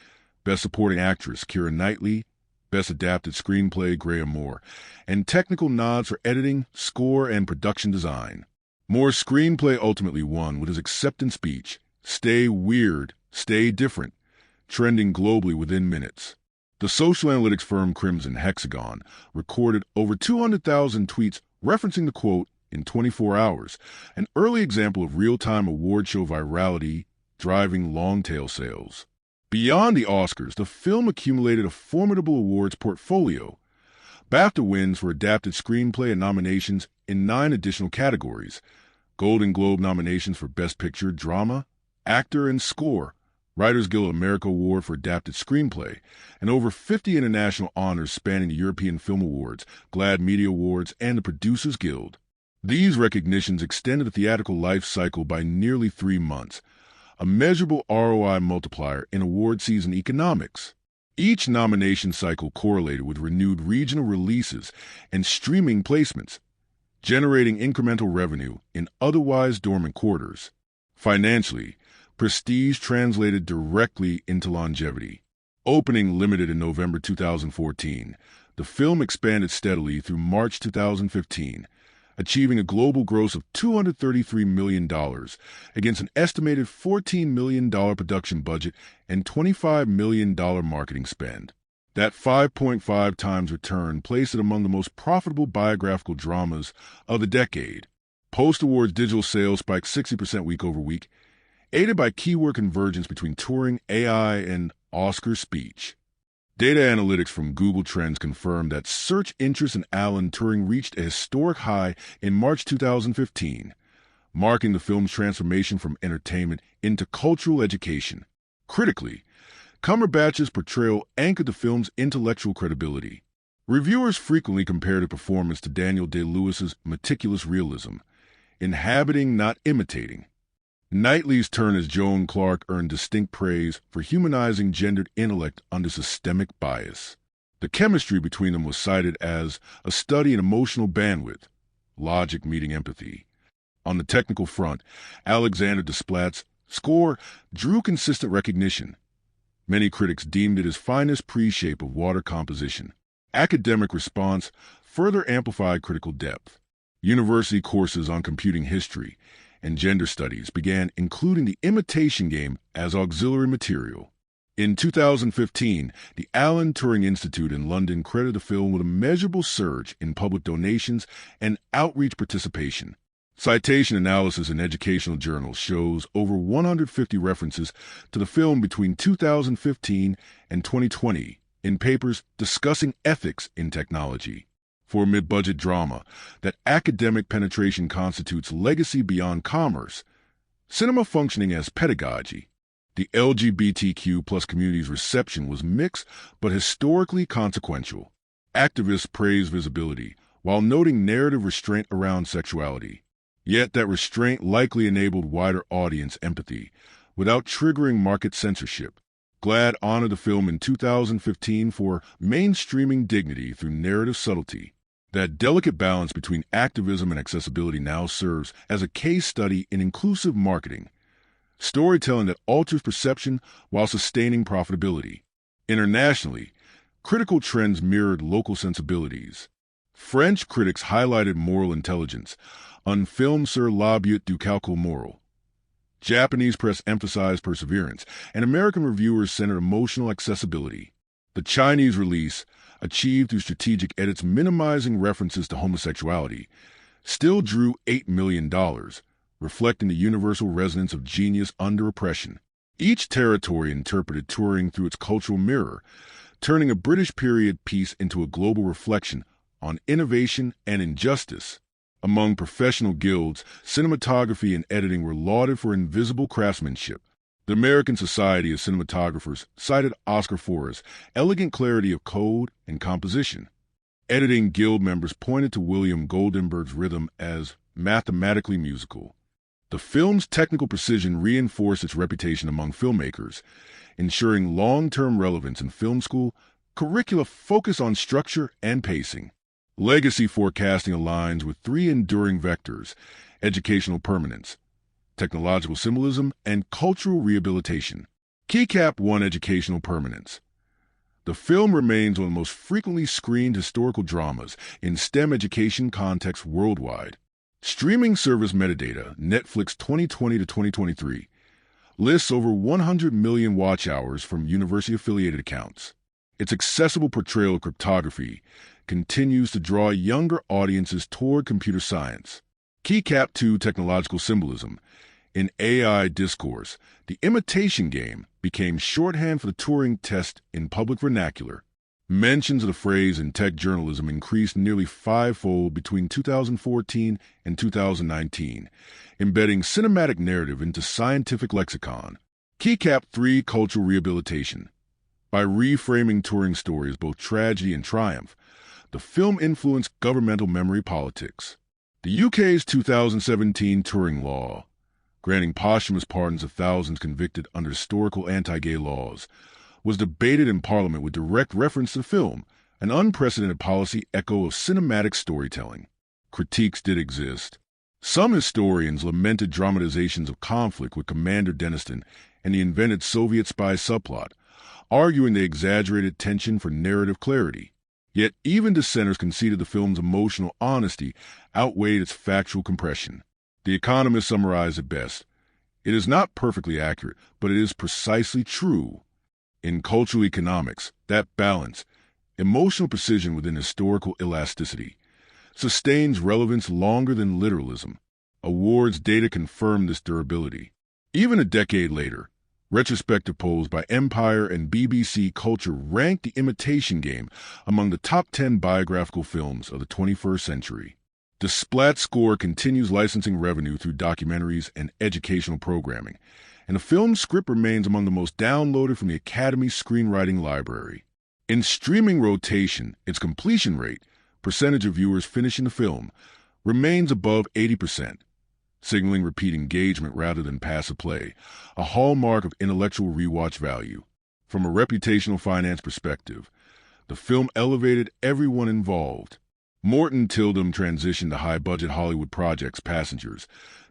Best Supporting Actress Keira Knightley, Best Adapted Screenplay Graham Moore, and technical nods for editing, score, and production design. Moore's screenplay ultimately won with his acceptance speech, "Stay weird, stay different," trending globally within minutes. The social analytics firm Crimson Hexagon recorded over 200,000 tweets referencing the quote in 24 hours, an early example of real-time award show virality driving long-tail sales. Beyond the Oscars, the film accumulated a formidable awards portfolio. BAFTA wins for Adapted Screenplay and nominations in 9 additional categories, Golden Globe nominations for Best Picture, Drama, Actor, and Score, Writers Guild America Award for Adapted Screenplay, and over 50 international honors spanning the European Film Awards, GLAAD Media Awards, and the Producers Guild. These recognitions extended the theatrical life cycle by nearly 3 months, a measurable ROI multiplier in award season economics. Each nomination cycle correlated with renewed regional releases and streaming placements, generating incremental revenue in otherwise dormant quarters. Financially, prestige translated directly into longevity. Opening limited in November 2014, the film expanded steadily through March 2015, achieving a global gross of $233 million against an estimated $14 million production budget and $25 million marketing spend. That 5.5 times return placed it among the most profitable biographical dramas of the decade. Post-awards digital sales spiked 60% week over week, aided by keyword convergence between Turing, AI, and Oscar speech. Data analytics from Google Trends confirmed that search interest in Alan Turing reached a historic high in March 2015, marking the film's transformation from entertainment into cultural education. Critically, Cumberbatch's portrayal anchored the film's intellectual credibility. Reviewers frequently compared the performance to Daniel Day-Lewis's meticulous realism, inhabiting, not imitating. Knightley's turn as Joan Clark earned distinct praise for humanizing gendered intellect under systemic bias. The chemistry between them was cited as a study in emotional bandwidth, logic meeting empathy. On the technical front, Alexander Desplat's score drew consistent recognition. Many critics deemed it his finest pre-shape of water composition. Academic response further amplified critical depth. University courses on computing history and gender studies began including The Imitation Game as auxiliary material. In 2015, the Alan Turing Institute in London credited the film with a measurable surge in public donations and outreach participation. Citation analysis in educational journals shows over 150 references to the film between 2015 and 2020 in papers discussing ethics in technology. For a mid-budget drama that academic penetration constitutes legacy beyond commerce, cinema functioning as pedagogy, the LGBTQ plus community's reception was mixed but historically consequential. Activists praised visibility while noting narrative restraint around sexuality. Yet that restraint likely enabled wider audience empathy without triggering market censorship. GLAAD honored the film in 2015 for mainstreaming dignity through narrative subtlety. That delicate balance between activism and accessibility now serves as a case study in inclusive marketing, storytelling that alters perception while sustaining profitability. Internationally, critical trends mirrored local sensibilities. French critics highlighted moral intelligence, Un film sur la beauté du calcul moral. Japanese press emphasized perseverance, and American reviewers centered emotional accessibility. The Chinese release, achieved through strategic edits minimizing references to homosexuality, still drew $8 million, reflecting the universal resonance of genius under oppression. Each territory interpreted Turing through its cultural mirror, turning a British period piece into a global reflection on innovation and injustice. Among professional guilds, cinematography and editing were lauded for invisible craftsmanship. The American Society of Cinematographers cited Oscar Forrest's elegant clarity of code and composition. Editing guild members pointed to William Goldenberg's rhythm as mathematically musical. The film's technical precision reinforced its reputation among filmmakers, ensuring long-term relevance in film school. Curricula focus on structure and pacing. Legacy forecasting aligns with three enduring vectors: educational permanence, technological symbolism, and cultural rehabilitation. Keycap 1: Educational permanence. The film remains one of the most frequently screened historical dramas in STEM education contexts worldwide. Streaming service metadata, Netflix 2020 to 2023, lists over 100 million watch hours from university-affiliated accounts. Its accessible portrayal of cryptography continues to draw younger audiences toward computer science. Keycap 2: Technological symbolism. In AI discourse, the Imitation Game became shorthand for the Turing test in public vernacular. Mentions of the phrase in tech journalism increased nearly fivefold between 2014 and 2019, embedding cinematic narrative into scientific lexicon. Keycap 3: Cultural rehabilitation. By reframing Turing's story as both tragedy and triumph, the film influenced governmental memory politics. The UK's 2017 Turing Law, granting posthumous pardons of thousands convicted under historical anti-gay laws, was debated in Parliament with direct reference to the film, an unprecedented policy echo of cinematic storytelling. Critiques did exist. Some historians lamented dramatizations of conflict with Commander Deniston and the invented Soviet spy subplot, arguing they exaggerated tension for narrative clarity. Yet even dissenters conceded the film's emotional honesty outweighed its factual compression. The Economist summarized it best: "It is not perfectly accurate, but it is precisely true." In cultural economics, that balance, emotional precision within historical elasticity, sustains relevance longer than literalism. Awards data confirm this durability. Even a decade later, retrospective polls by Empire and BBC Culture ranked The Imitation Game among the top 10 biographical films of the 21st century. The Splat score continues licensing revenue through documentaries and educational programming, and the film's script remains among the most downloaded from the Academy Screenwriting Library. In streaming rotation, its completion rate, percentage of viewers finishing the film, remains above 80%, signaling repeat engagement rather than passive play, a hallmark of intellectual rewatch value. From a reputational finance perspective, the film elevated everyone involved. Morten Tyldum transitioned to high-budget Hollywood projects Passengers.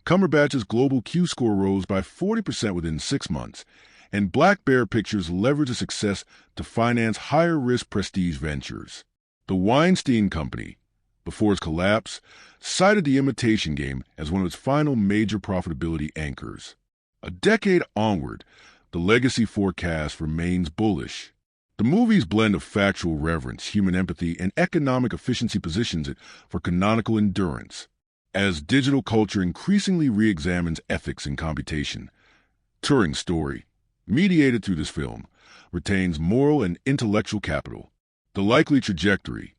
Cumberbatch's global Q-score rose by 40% within 6 months, and Black Bear Pictures leveraged its success to finance higher-risk prestige ventures. The Weinstein Company, before its collapse, cited The Imitation Game as one of its final major profitability anchors. A decade onward, the legacy forecast remains bullish. The movie's blend of factual reverence, human empathy, and economic efficiency positions it for canonical endurance. As digital culture increasingly re-examines ethics in computation, Turing's story, mediated through this film, retains moral and intellectual capital. The likely trajectory: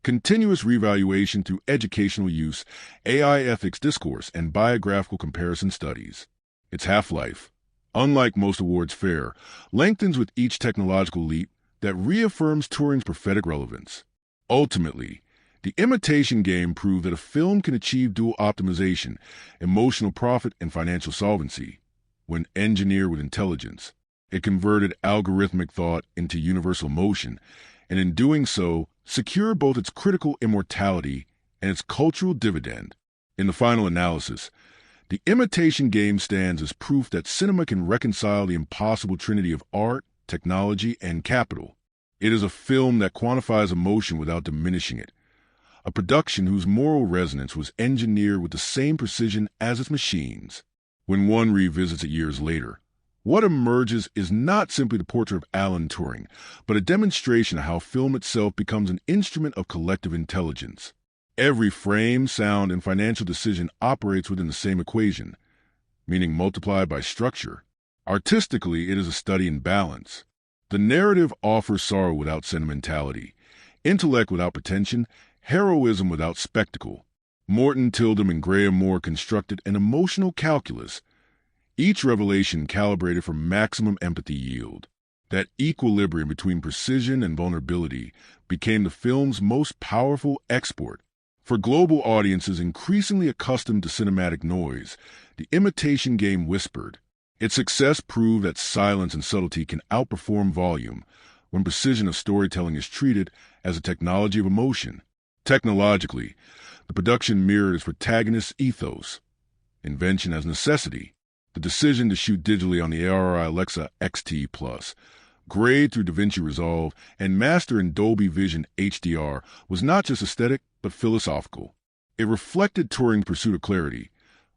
continuous reevaluation through educational use, AI ethics discourse, and biographical comparison studies. Its half-life, unlike most awards fare, lengthens with each technological leap that reaffirms Turing's prophetic relevance. Ultimately, The Imitation Game proved that a film can achieve dual optimization, emotional profit and financial solvency, when engineered with intelligence. It converted algorithmic thought into universal motion, and in doing so, secured both its critical immortality and its cultural dividend. In the final analysis, The Imitation Game stands as proof that cinema can reconcile the impossible trinity of art, technology, and capital. It is a film that quantifies emotion without diminishing it, a production whose moral resonance was engineered with the same precision as its machines. When one revisits it years later, what emerges is not simply the portrait of Alan Turing, but a demonstration of how film itself becomes an instrument of collective intelligence. Every frame, sound, and financial decision operates within the same equation, meaning multiplied by structure. Artistically, it is a study in balance. The narrative offers sorrow without sentimentality, intellect without pretension, heroism without spectacle. Morten Tyldum and Graham Moore constructed an emotional calculus, each revelation calibrated for maximum empathy yield. That equilibrium between precision and vulnerability became the film's most powerful export. For global audiences increasingly accustomed to cinematic noise, the Imitation Game whispered. Its success proved that silence and subtlety can outperform volume when precision of storytelling is treated as a technology of emotion. Technologically, the production mirrored its protagonist's ethos, invention as necessity. The decision to shoot digitally on the ARRI Alexa XT Plus, grade through DaVinci Resolve, and master in Dolby Vision HDR was not just aesthetic, but philosophical. It reflected Turing's pursuit of clarity,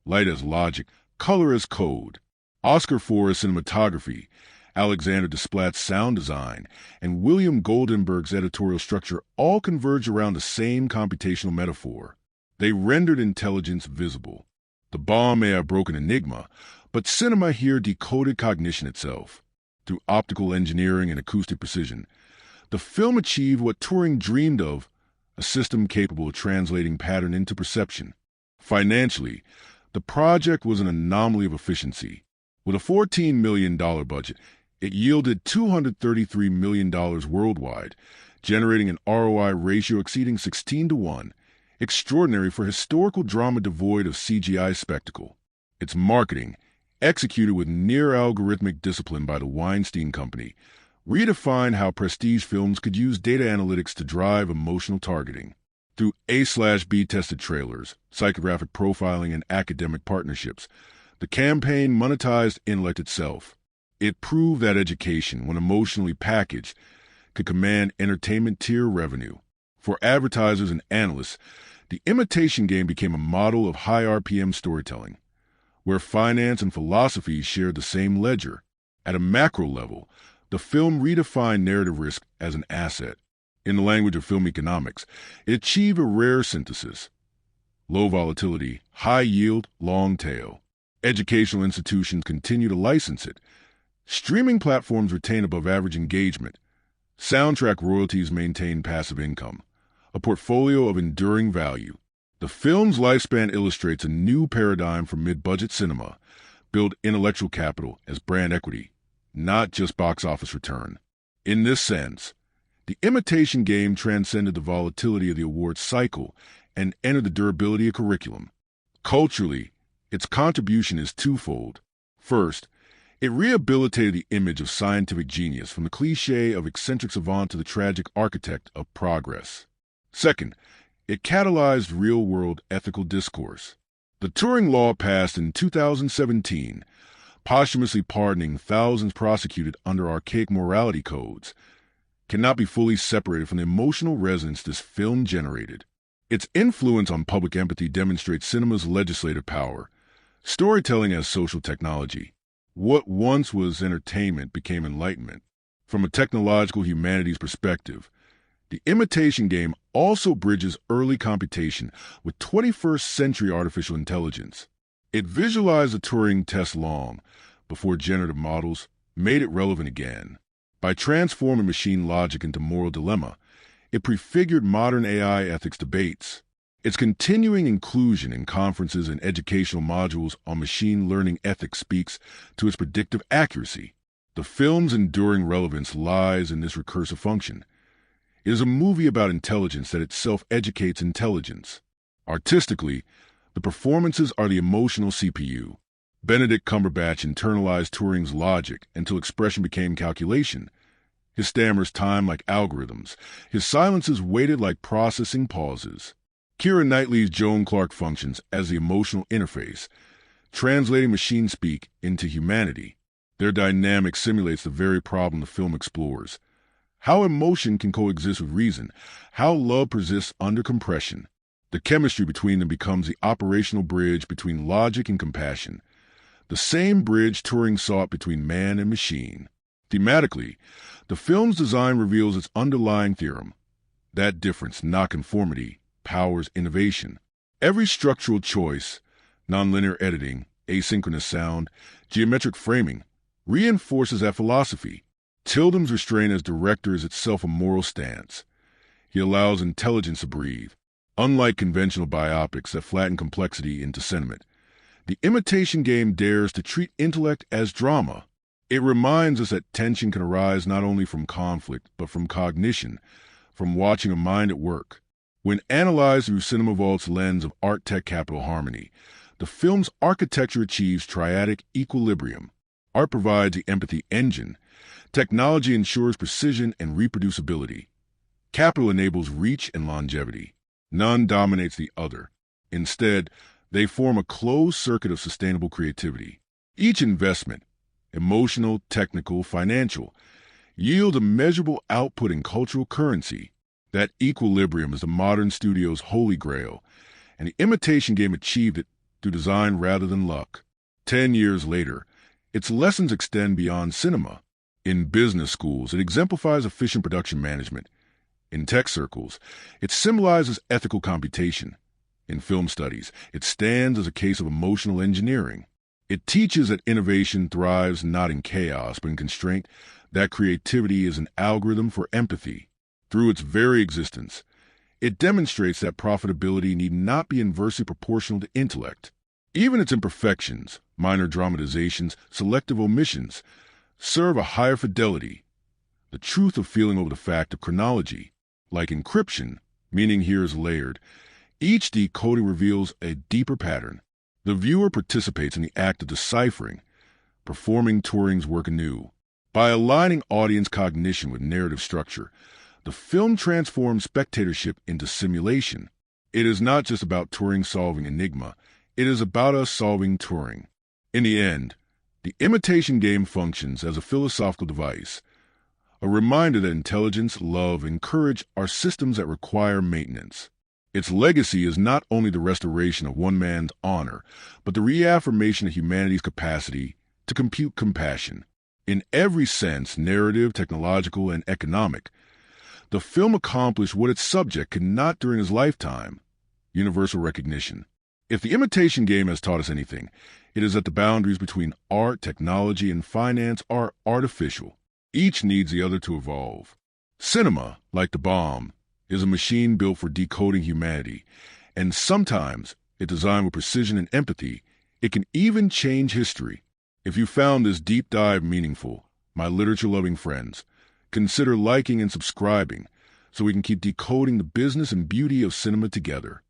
light as logic, color as code. Oscar Forrest's cinematography, Alexander Desplat's sound design, and William Goldenberg's editorial structure all converge around the same computational metaphor. They rendered intelligence visible. The bomb may have broken enigma, but cinema here decoded cognition itself. Through optical engineering and acoustic precision, the film achieved what Turing dreamed of, a system capable of translating pattern into perception. Financially, the project was an anomaly of efficiency. With a $14 million budget, it yielded $233 million worldwide, generating an ROI ratio exceeding 16-1, extraordinary for historical drama devoid of CGI spectacle. Its marketing, executed with near-algorithmic discipline by the Weinstein Company, redefined how prestige films could use data analytics to drive emotional targeting. Through A/B tested trailers, psychographic profiling, and academic partnerships, the campaign monetized intellect itself. It proved that education, when emotionally packaged, could command entertainment-tier revenue. For advertisers and analysts, the Imitation Game became a model of high RPM storytelling, where finance and philosophy shared the same ledger. At a macro level, the film redefined narrative risk as an asset. In the language of film economics, it achieved a rare synthesis: low volatility, high yield, long tail. Educational institutions continue to license it. Streaming platforms retain above-average engagement. Soundtrack royalties maintain passive income, a portfolio of enduring value. The film's lifespan illustrates a new paradigm for mid-budget cinema: build intellectual capital as brand equity, not just box office return. In this sense, the Imitation Game transcended the volatility of the awards cycle and entered the durability of curriculum. Culturally, its contribution is twofold. First, it rehabilitated the image of scientific genius from the cliché of eccentric savant to the tragic architect of progress. Second, it catalyzed real-world ethical discourse. The Turing Law passed in 2017, posthumously pardoning thousands prosecuted under archaic morality codes, cannot be fully separated from the emotional resonance this film generated. Its influence on public empathy demonstrates cinema's legislative power. Storytelling as social technology. What once was entertainment became enlightenment. From a technological humanities perspective, the Imitation Game also bridges early computation with 21st century artificial intelligence. It visualized the Turing test long before generative models made it relevant again. By transforming machine logic into moral dilemma, it prefigured modern AI ethics debates. Its continuing inclusion in conferences and educational modules on machine learning ethics speaks to its predictive accuracy. The film's enduring relevance lies in this recursive function. It is a movie about intelligence that itself educates intelligence. Artistically, the performances are the emotional CPU. Benedict Cumberbatch internalized Turing's logic until expression became calculation. His stammers timed like algorithms. His silences waited like processing pauses. Keira Knightley's Joan Clark functions as the emotional interface, translating machine speak into humanity. Their dynamic simulates the very problem the film explores: how emotion can coexist with reason, how love persists under compression. The chemistry between them becomes the operational bridge between logic and compassion, the same bridge Turing sought between man and machine. Thematically, the film's design reveals its underlying theorem. That difference, not conformity, powers innovation. Every structural choice, nonlinear editing, asynchronous sound, geometric framing, reinforces that philosophy. Tyldum's restraint as director is itself a moral stance. He allows intelligence to breathe. Unlike conventional biopics that flatten complexity into sentiment, the Imitation Game dares to treat intellect as drama. It reminds us that tension can arise not only from conflict, but from cognition, from watching a mind at work. When analyzed through Cinema Vault's lens of art-tech capital harmony, the film's architecture achieves triadic equilibrium. Art provides the empathy engine. Technology ensures precision and reproducibility. Capital enables reach and longevity. None dominates the other. Instead, they form a closed circuit of sustainable creativity. Each investment, emotional, technical, financial, yields a measurable output in cultural currency. That equilibrium is the modern studio's holy grail, and the Imitation Game achieved it through design rather than luck. 10 years later, its lessons extend beyond cinema. In business schools, it exemplifies efficient production management. In tech circles, it symbolizes ethical computation. In film studies, it stands as a case of emotional engineering. It teaches that innovation thrives not in chaos, but in constraint, that creativity is an algorithm for empathy. Through its very existence, it demonstrates that profitability need not be inversely proportional to intellect. Even its imperfections, minor dramatizations, selective omissions, serve a higher fidelity, the truth of feeling over the fact of chronology. Like encryption, meaning here is layered, each decoding reveals a deeper pattern. The viewer participates in the act of deciphering, performing Turing's work anew. By aligning audience cognition with narrative structure, the film transforms spectatorship into simulation. It is not just about Turing solving enigma, it is about us solving Turing. In the end, the Imitation Game functions as a philosophical device, a reminder that intelligence, love, and courage are systems that require maintenance. Its legacy is not only the restoration of one man's honor, but the reaffirmation of humanity's capacity to compute compassion. In every sense, narrative, technological, and economic, the film accomplished what its subject could not during his lifetime: universal recognition. If the Imitation Game has taught us anything, it is that the boundaries between art, technology, and finance are artificial. Each needs the other to evolve. Cinema, like the bombe, is a machine built for decoding humanity, and sometimes, if designed with precision and empathy, it can even change history. If you found this deep dive meaningful, my literature-loving friends, consider liking and subscribing so we can keep decoding the business and beauty of cinema together.